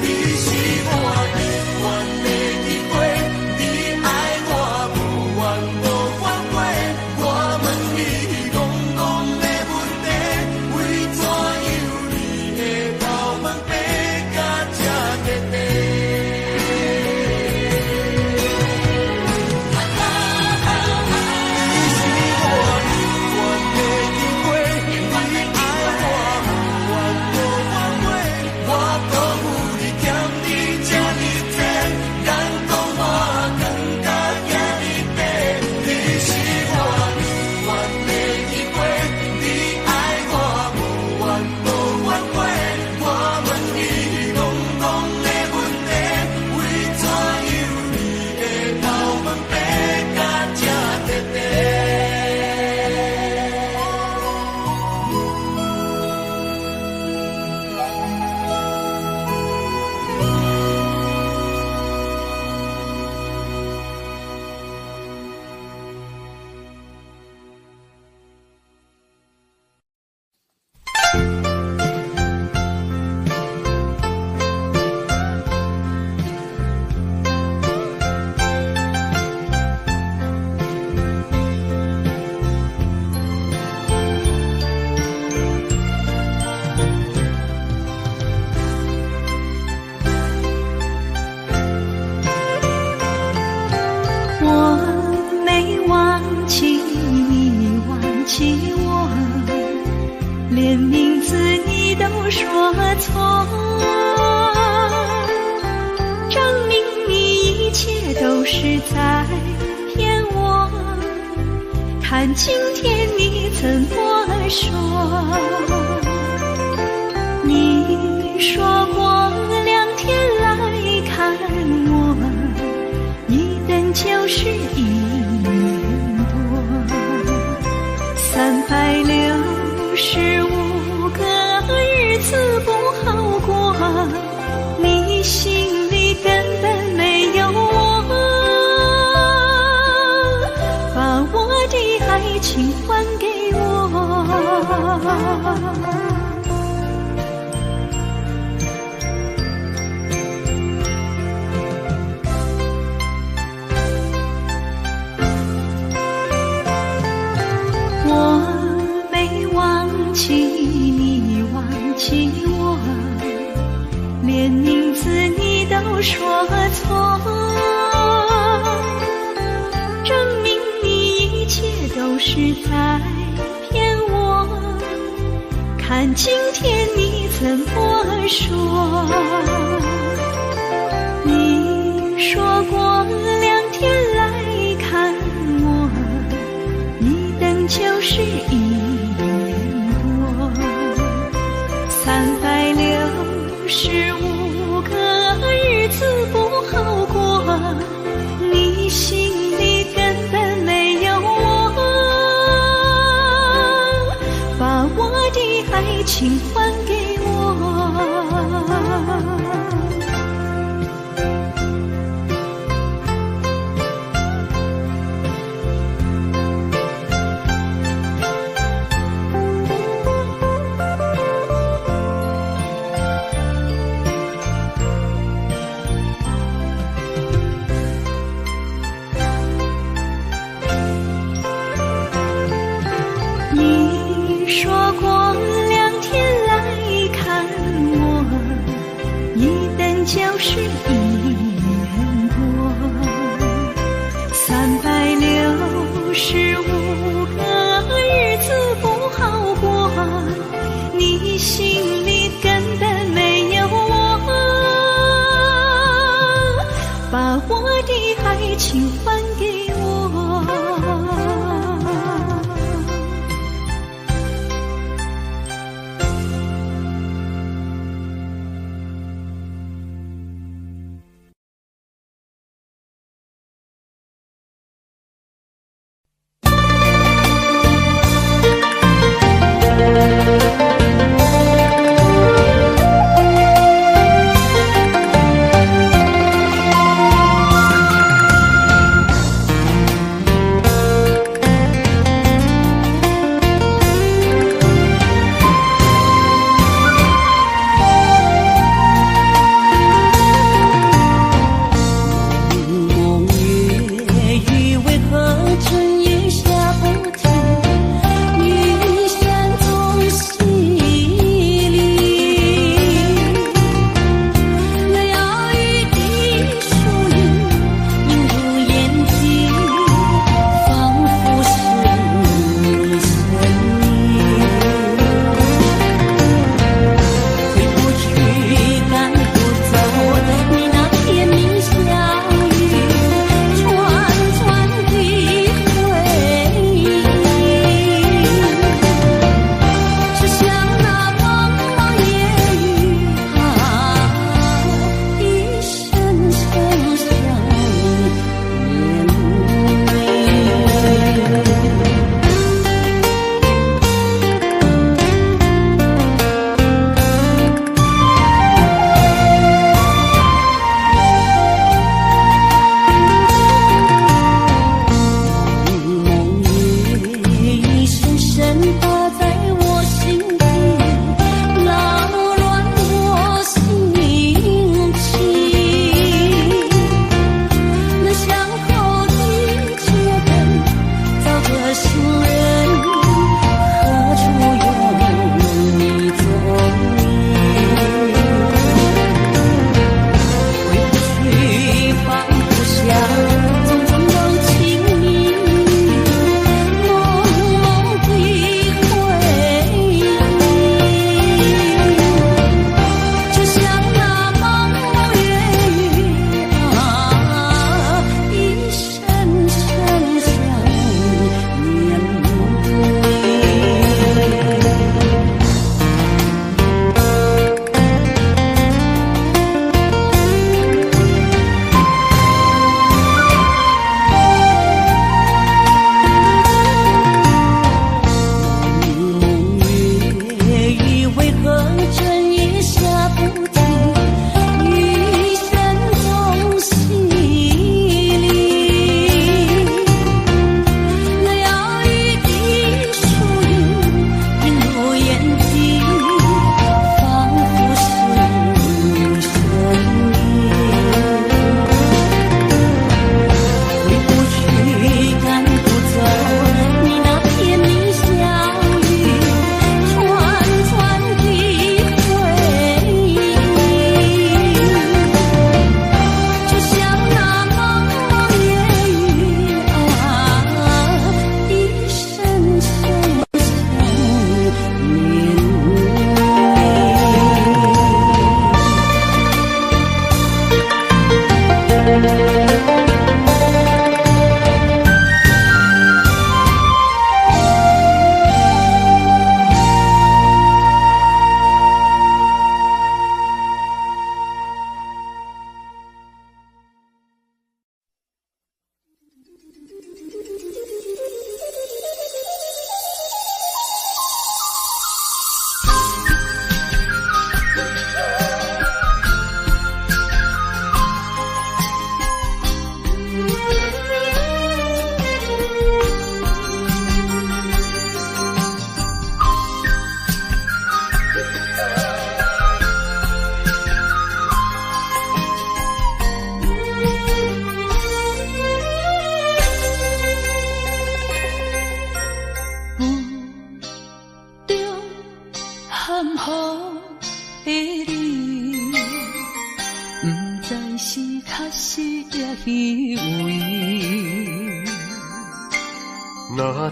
你连名字你都说错，证明你一切都是在骗我。看今天你怎么说？你说过2天来看我，一等就是1年多，365个日子不好过，你心里根本没有我，把我的爱情还给我。你忘记我，连名字你都说错，证明你一切都是在骗我。看今天你怎么说？你说过2天来看我，一等就是1年。365个日子不好过，你心里根本没有我，把我的爱情还给我。你说过2天来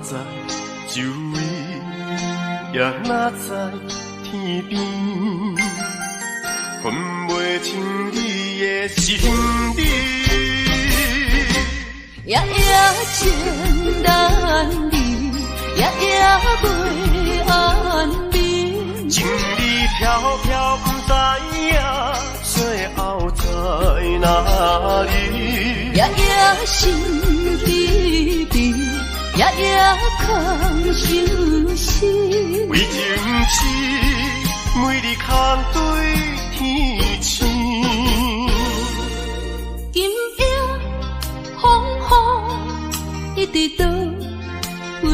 知周围，也哪知天边，分袂清你的心理。夜夜情难离，夜夜袂安眠。情意飘飘，不知影最后在哪里。夜夜心悲悲，夜夜空相思。为情痴，每日空对天星。今夜风雨一直到为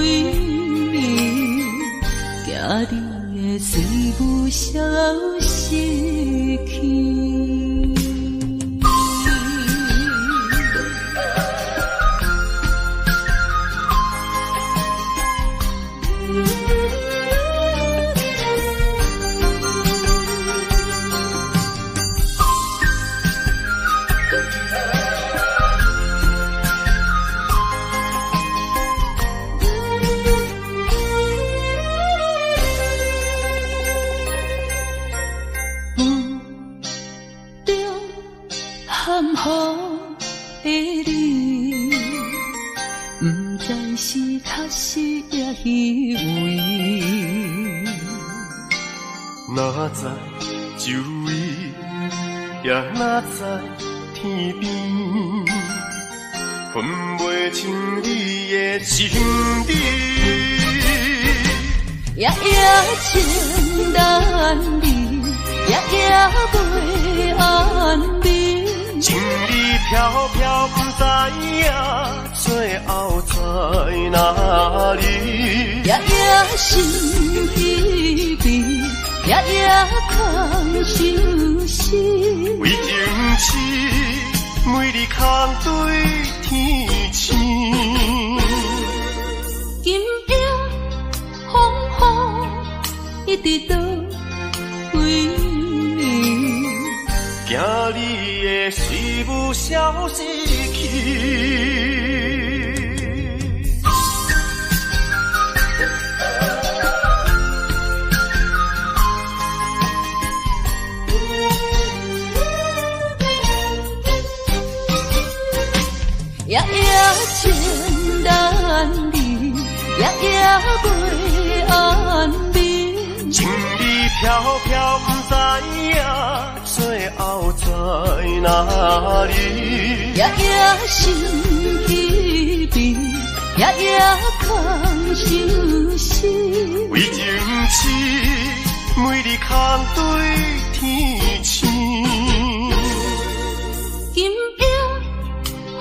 暝，惊你的随舞消失去。哪知周围，也哪知天边，分袂清你的心理。夜夜情难离，夜夜袂安眠。情意飘飘，不知影最后在哪里。夜夜心悲悲，夜夜空相思。为情痴，每日空对天星。今夜风雨一直到为暝，惊你的随舞消失去。夜夜情难离，夜夜袂安眠。情意飘飘，不知影最后在哪里。夜夜心悲悲，夜夜空相思。为情痴，每日空对天星。今夜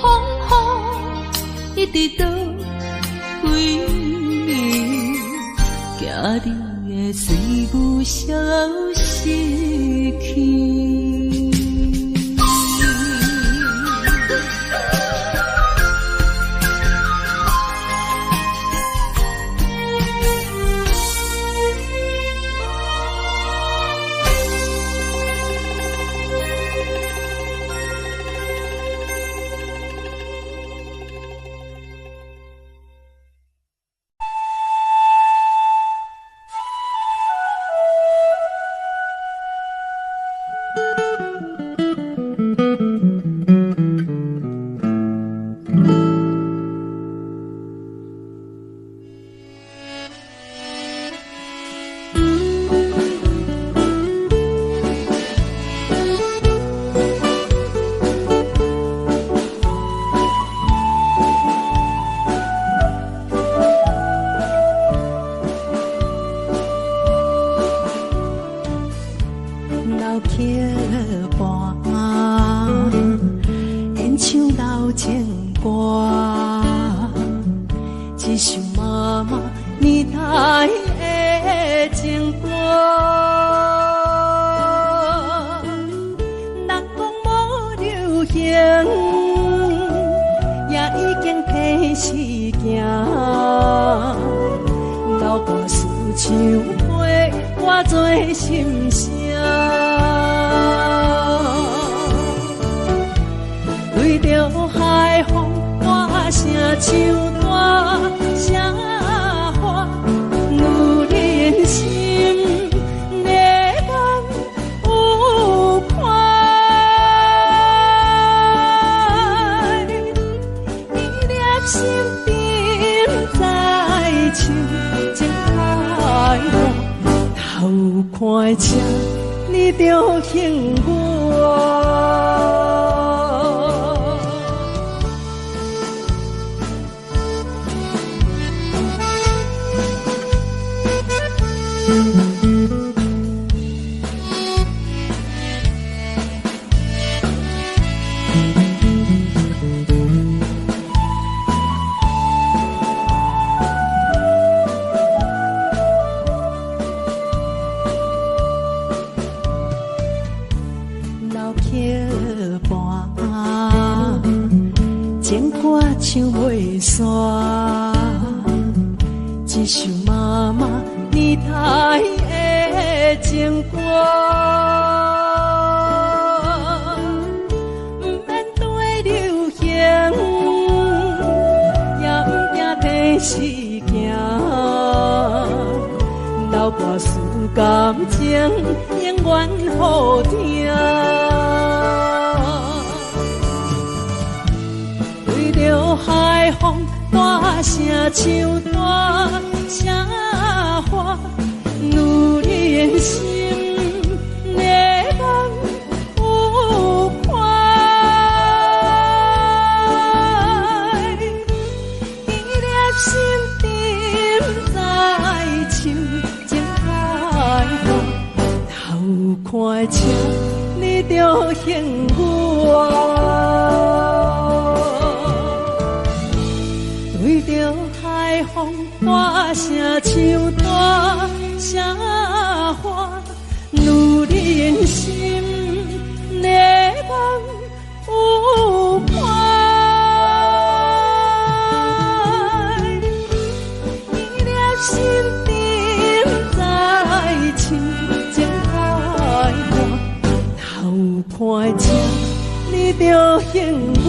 风雨一直到为暝，惊你的随舞消失去。对着海风，歌声唱大声。看的车，你着幸我。唱袂煞，一首妈妈年代的情歌，不免对流行，也不惊天时行，流歌词感情永远好听。着海风大声唱大声话，女人心内梦有快，伊粒心沉在深情海岸，头看车你着幸我。对着海风大声唱大声话，女人心内梦有快，伊粒心沉在深情海岸，头看车你着幸我。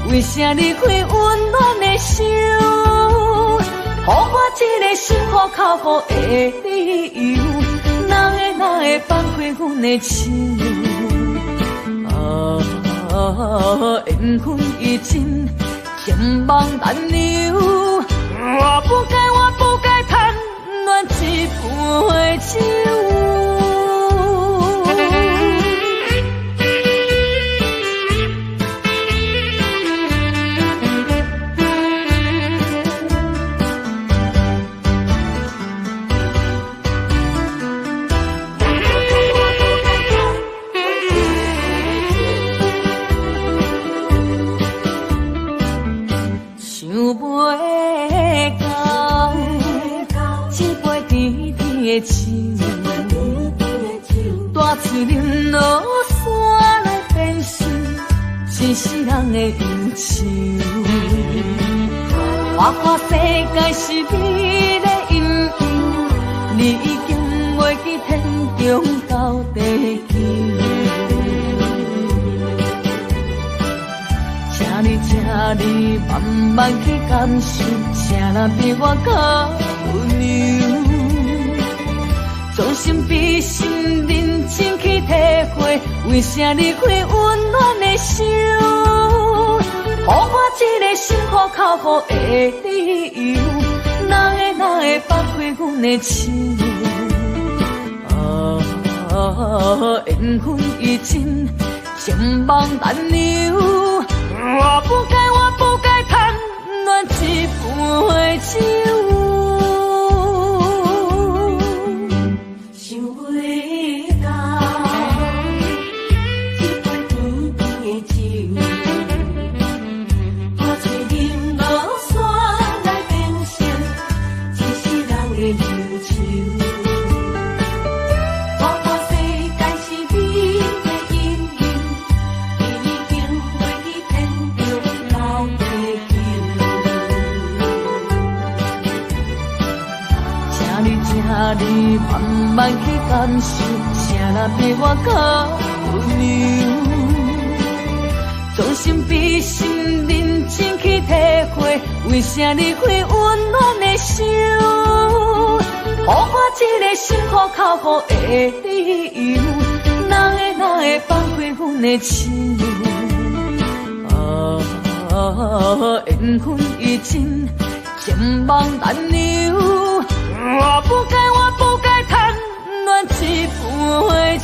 为啥离开温暖的手？予我一个心苦靠乎的理由，哪会放开阮的手？缘分已尽，天茫难留。我不该贪恋一杯酒。大嘴饮落山来变成一世人的忧愁。看世界是你的引诱，你已经袂记天中到地球。请你慢慢去感受，请若比我较温柔。将心比心，认真去体会，为啥离开温暖的手？予我一个心苦口苦的理由，哪会放开阮的心？缘分已尽，情梦难留。我不该贪恋一杯酒。想袂到一杯甜甜的酒，我醉饮落山来变成一世人的忧愁。你慢慢去感受，啥人比我较温柔？将心比心，认真去体会，为啥离开温暖的手？予我一个心苦口苦的理由，哪会放开阮的心？缘分已尽，情梦难留。我不该贪恋一杯酒。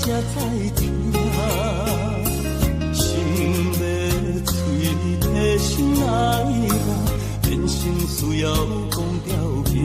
才知听，心要碎的心爱人，变成需要讲条命。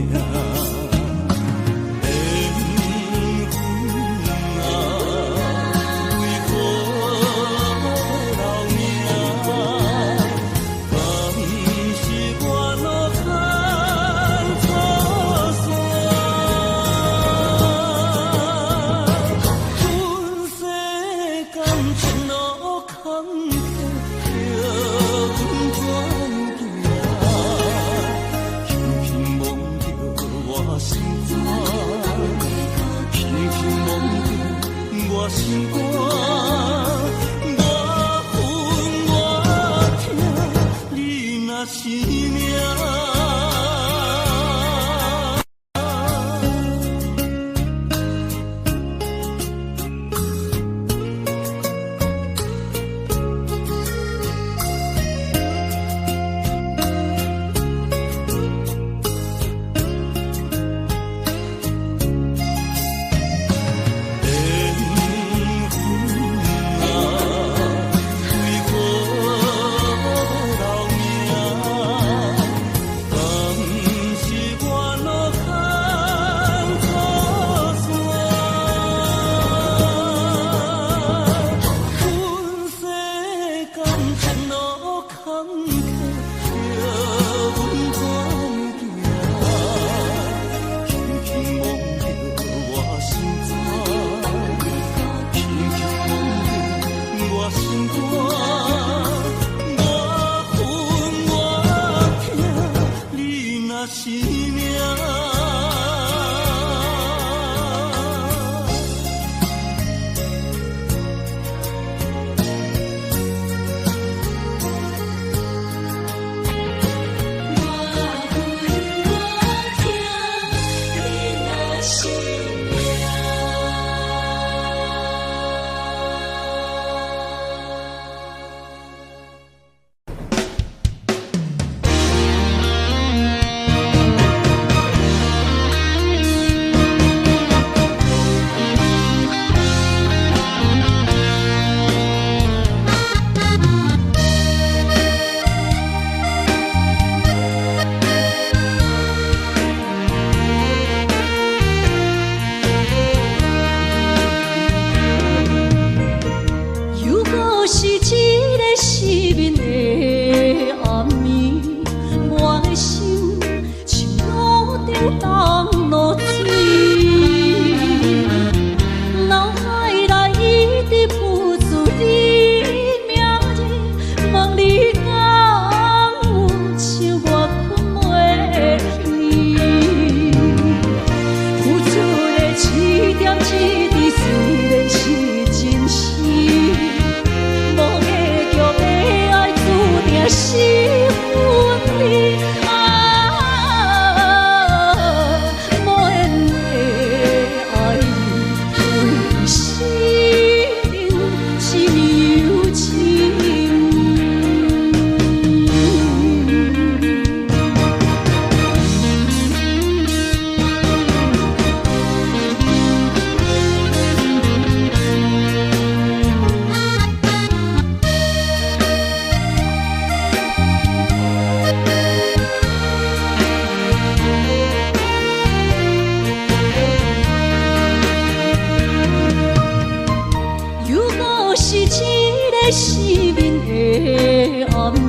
的生命的暗暝，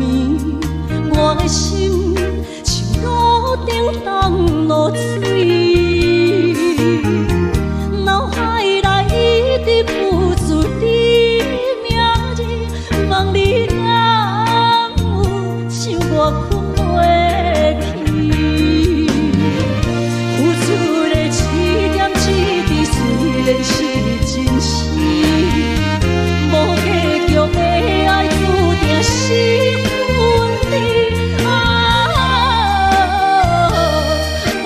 我的心像路顶冻落水，脑海内一直浮出你名字，望你敢有想我困袂去，付出的一点一滴虽然是真实。无结局的爱，注定是分离啊！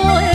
无缘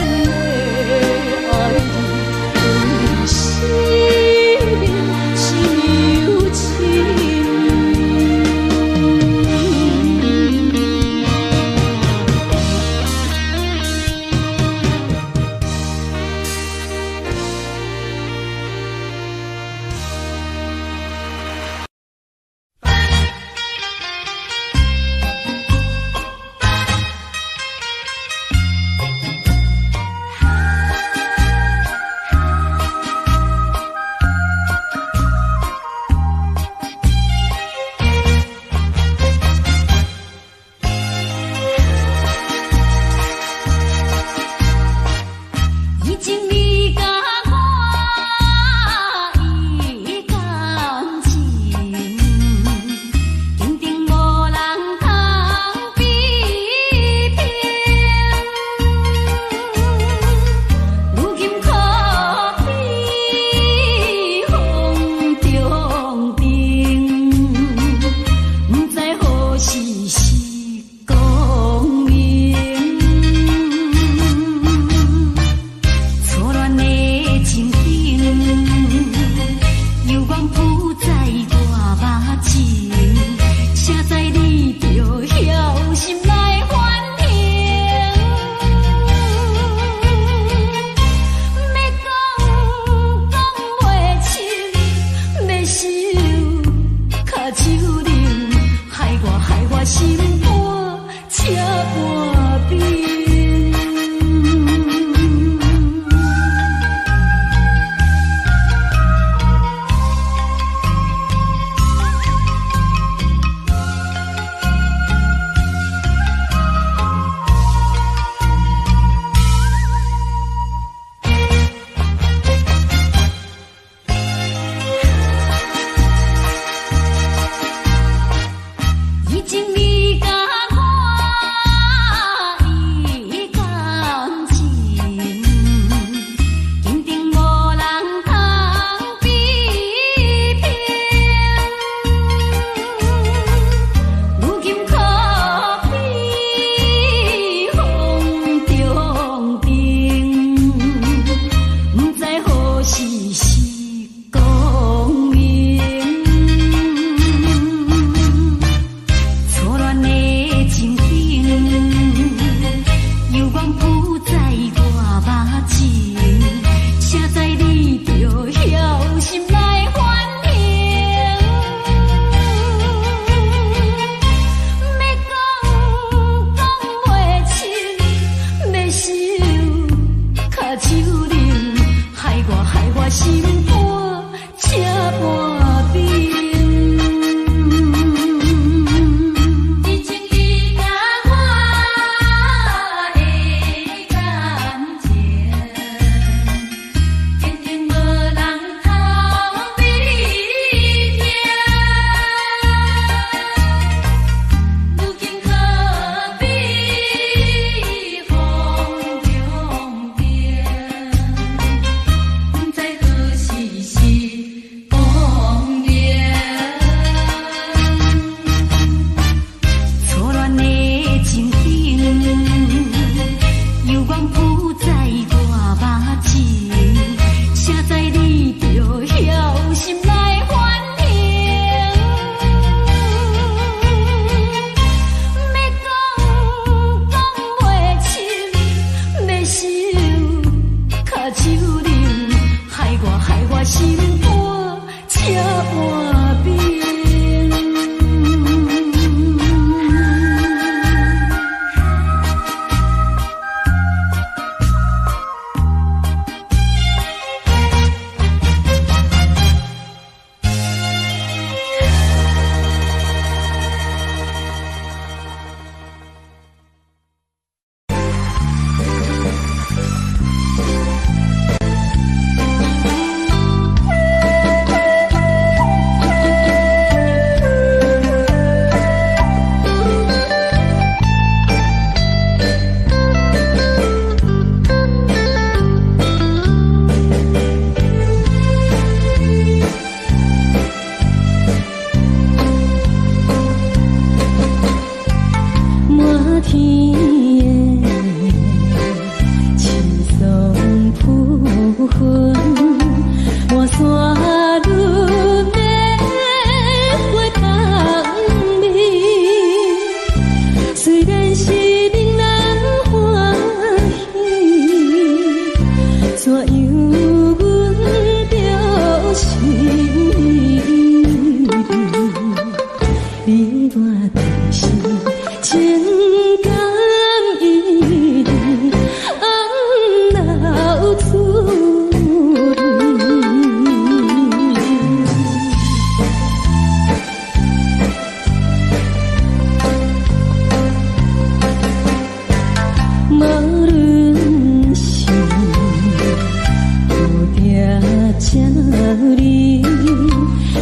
你，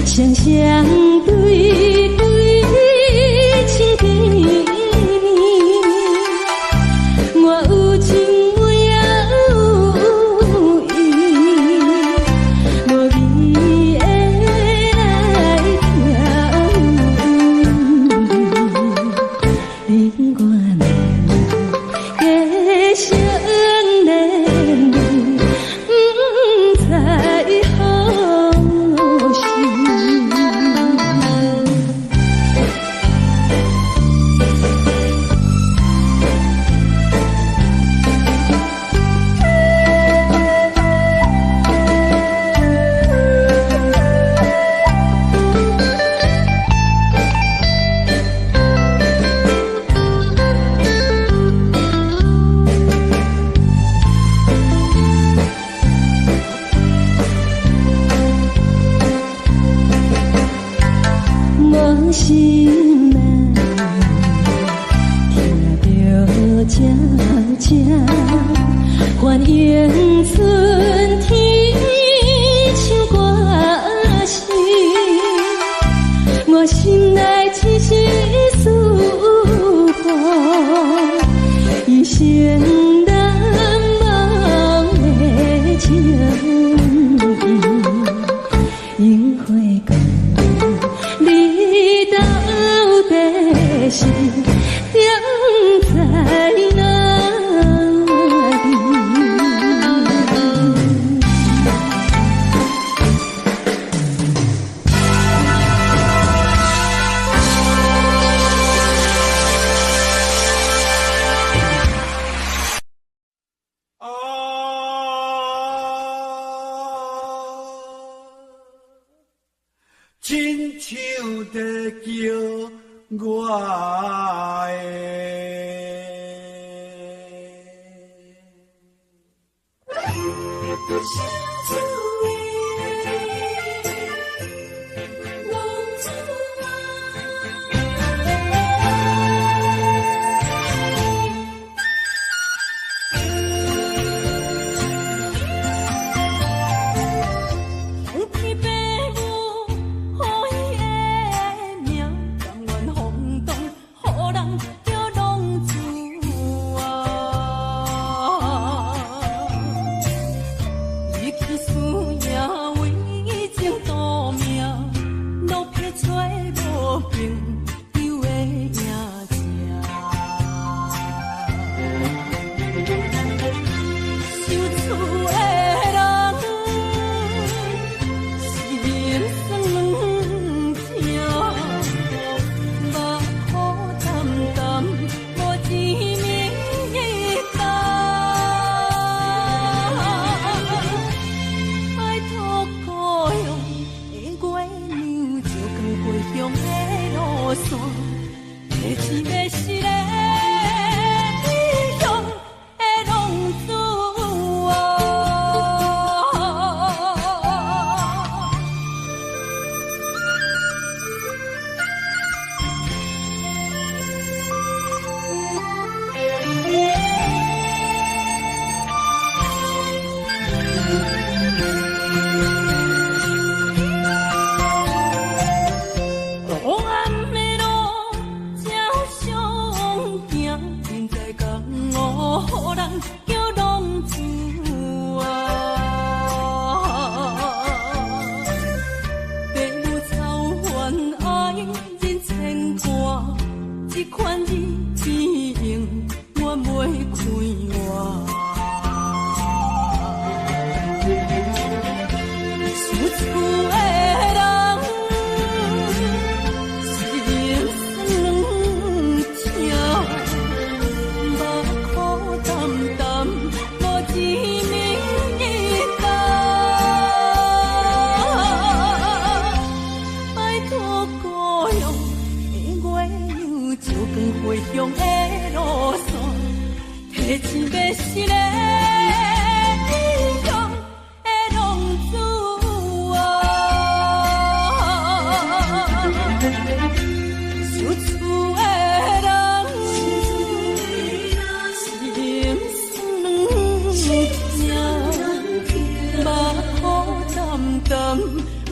双双对对亲甜蜜。我有情我也有意，无你的来听，令我难继续恋你，不知何时。无心难，听着渐渐欢迎春天唱歌声，我心内只是思慕一生难忘的情，樱花讲你到底是踮在哪里？亲像在叫我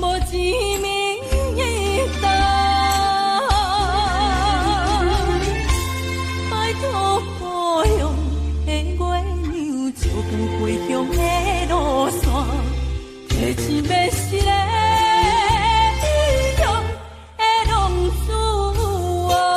无钱面等，拜托故乡的月娘，照亮归乡的路线，提钱要是个英雄的浪子啊！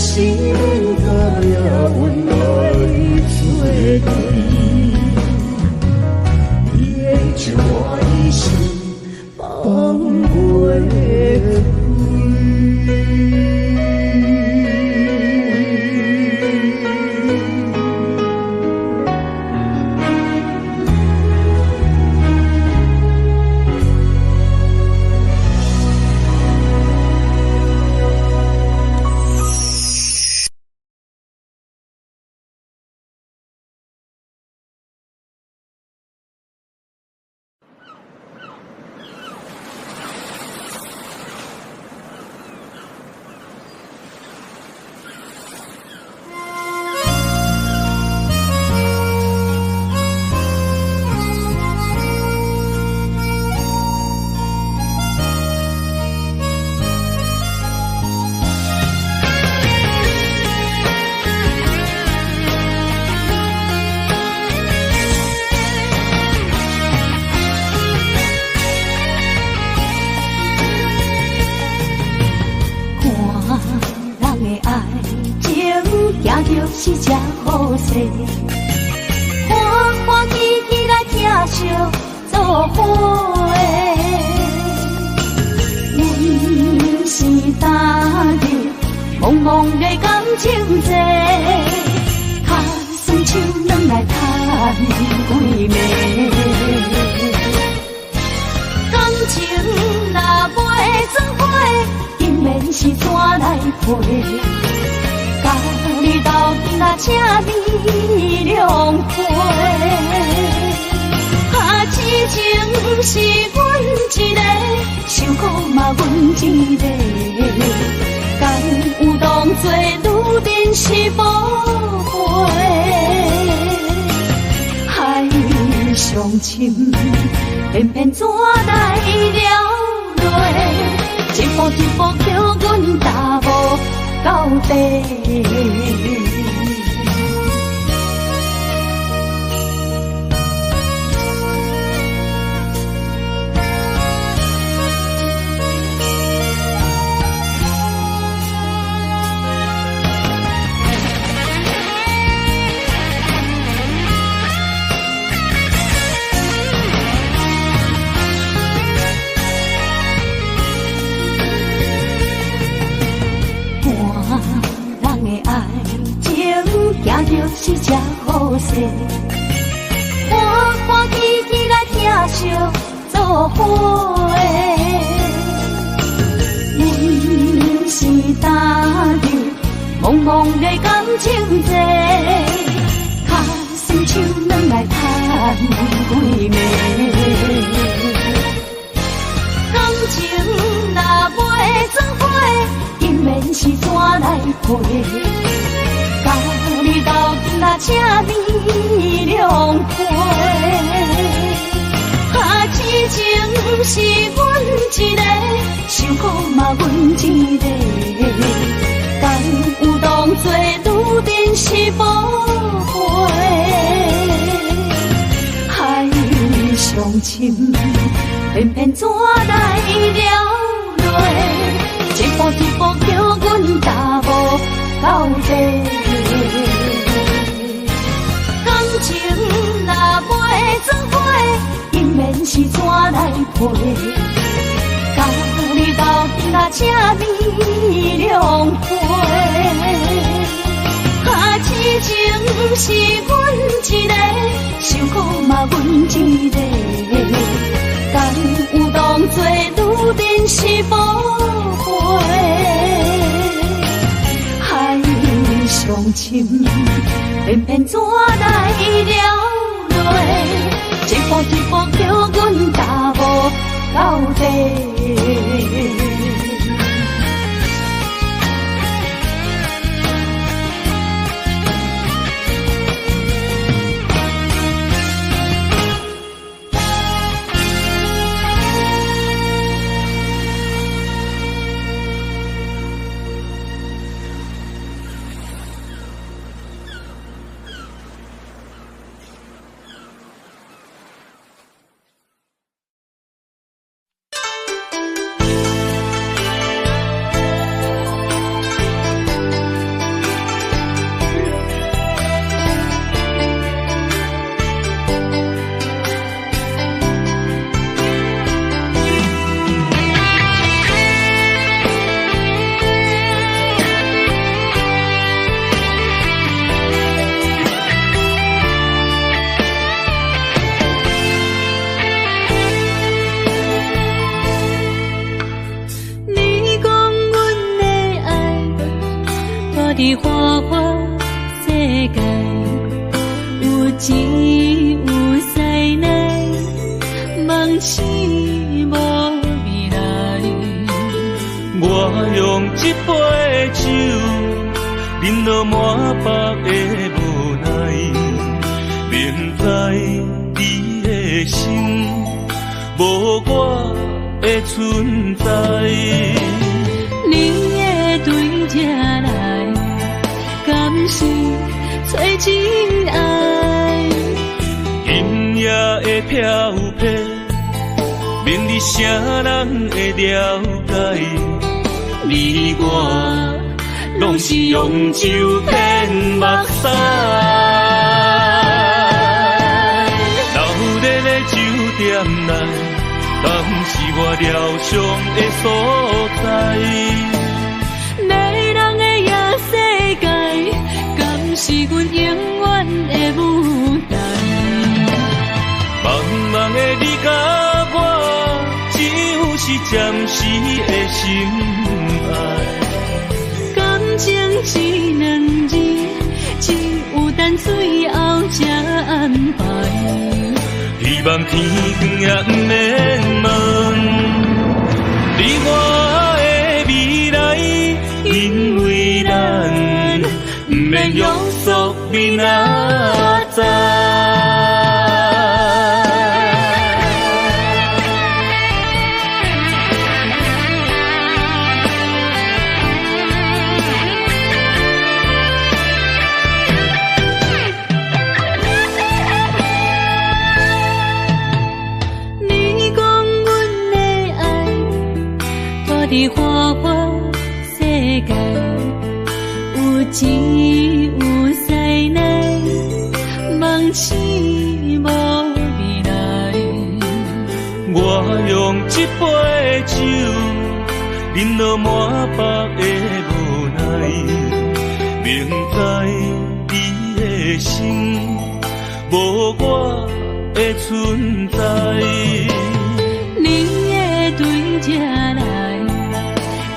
是免甲命运来势，欢欢喜喜来疼惜做伙的。阮是今日茫茫的感情债，卡酸手软来叹几暝。感情若袂做伙，竟免是怎来陪？甲你斗阵啊，请你谅会。痴情是阮一个，受苦嘛阮一个。敢有当作女人是宝贝？海上深，偏偏怎来了落？一步一步叫阮踏无到底。行着是这好势，欢欢喜喜来疼惜做伙的。阮是今日茫茫的感情债，卡酸手软来叹几暝。感情若袂做伙，竟免是怎来陪？甲你斗阵啊，请你谅会。痴情是阮一个，受苦嘛阮一个。敢有当作女人是宝贝？海上深，偏偏怎来了落？一步一步叫阮踏无到底。感情若袂做伙，竟免是怎来陪？甲你斗阵啊，请你谅会。痴情是阮一个，受苦嘛阮一个。敢有当作女人是宝贝？海上深，偏偏怎来了落？一步一步叫阮踏无到底。伫花花世界，有钱有灾难，梦醒无未来。我用一杯酒，饮落满腹的无奈，明知你的心无我的存在。你的对这来，敢是找真爱？今夜的飘泊，明日谁人会了解？你我拢是用酒骗目屎。点来，敢是我疗伤的所在？迷人的夜世界，敢是阮永远的舞台？茫茫的你甲我，只有是暂时的心爱。感情只两字，只有等最后才安排。希望天光也不免问，你我的未来，因为咱不免约束明仔载。伫花花世界，有钱有势来，梦醒无未来。我用一杯酒，饮落满腹的无奈，明知你的心无我的存在。你的对这来，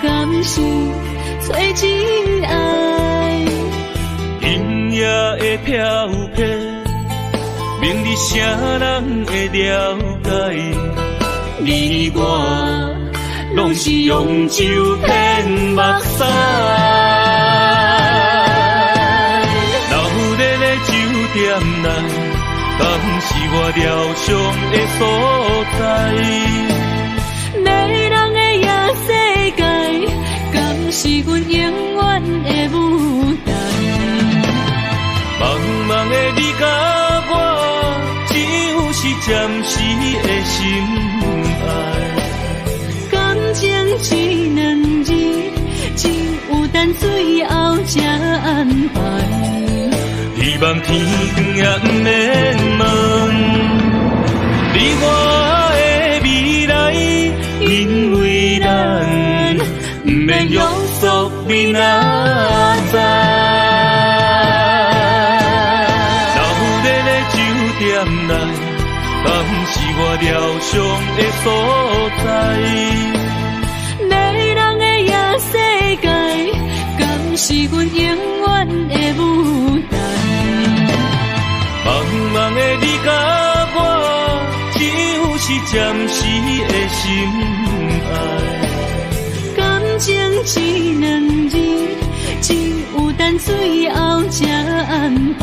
敢是找真爱？音乐的飘飘，明日谁人会了解？你我拢是用酒骗目屎，流热的酒店内，敢是我疗伤的所在？迷人的夜世界，敢是阮永远的舞台？茫茫的你甲我，只有是暂时的心爱。感情只两字，只有等最后才安排。希望天光也不免问，你我的未来，因为咱不免约束明仔载。流热的酒店内，敢是我疗伤的所在？迷人的夜世界，敢是阮永远的舞台？茫茫的你甲我，只有是暂时的心爱。感情只两字，只有等最后才安排。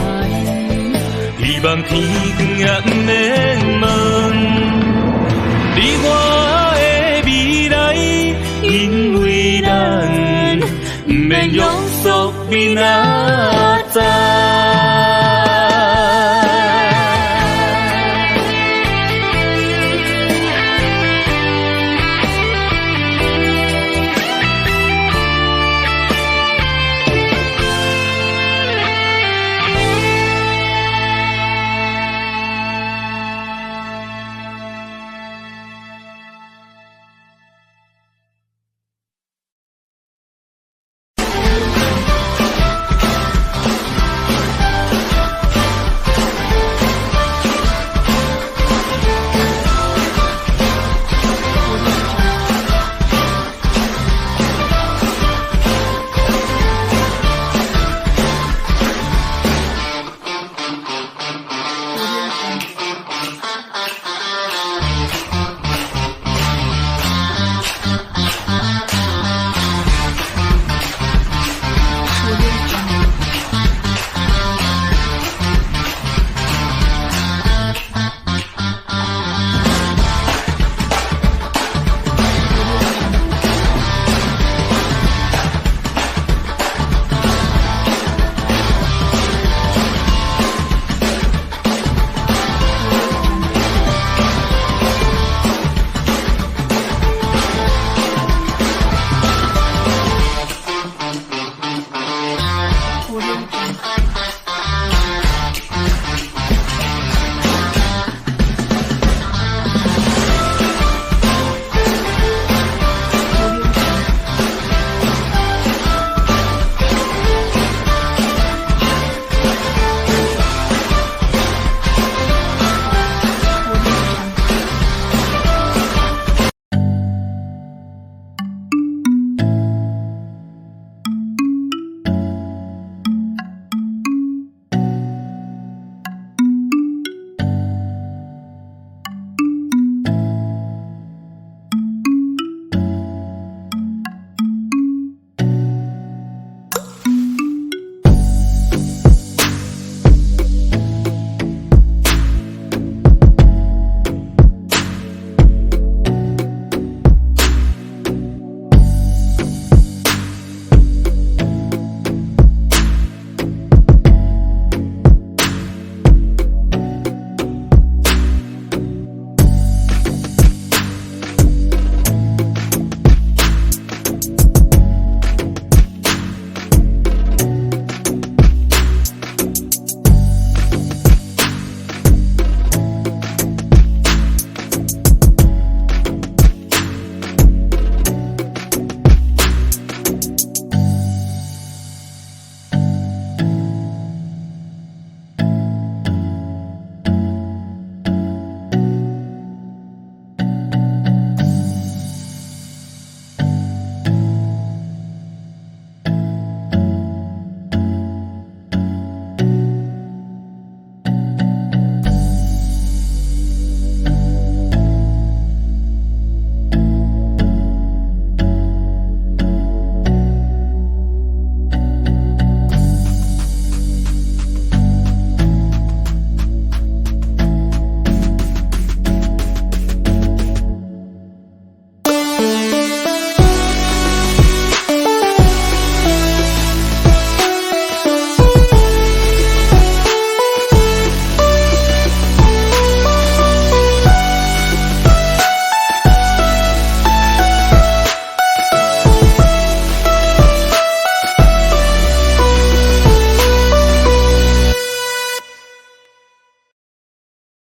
希望天光也不免问，你我的未来，因为咱不免约束明仔载。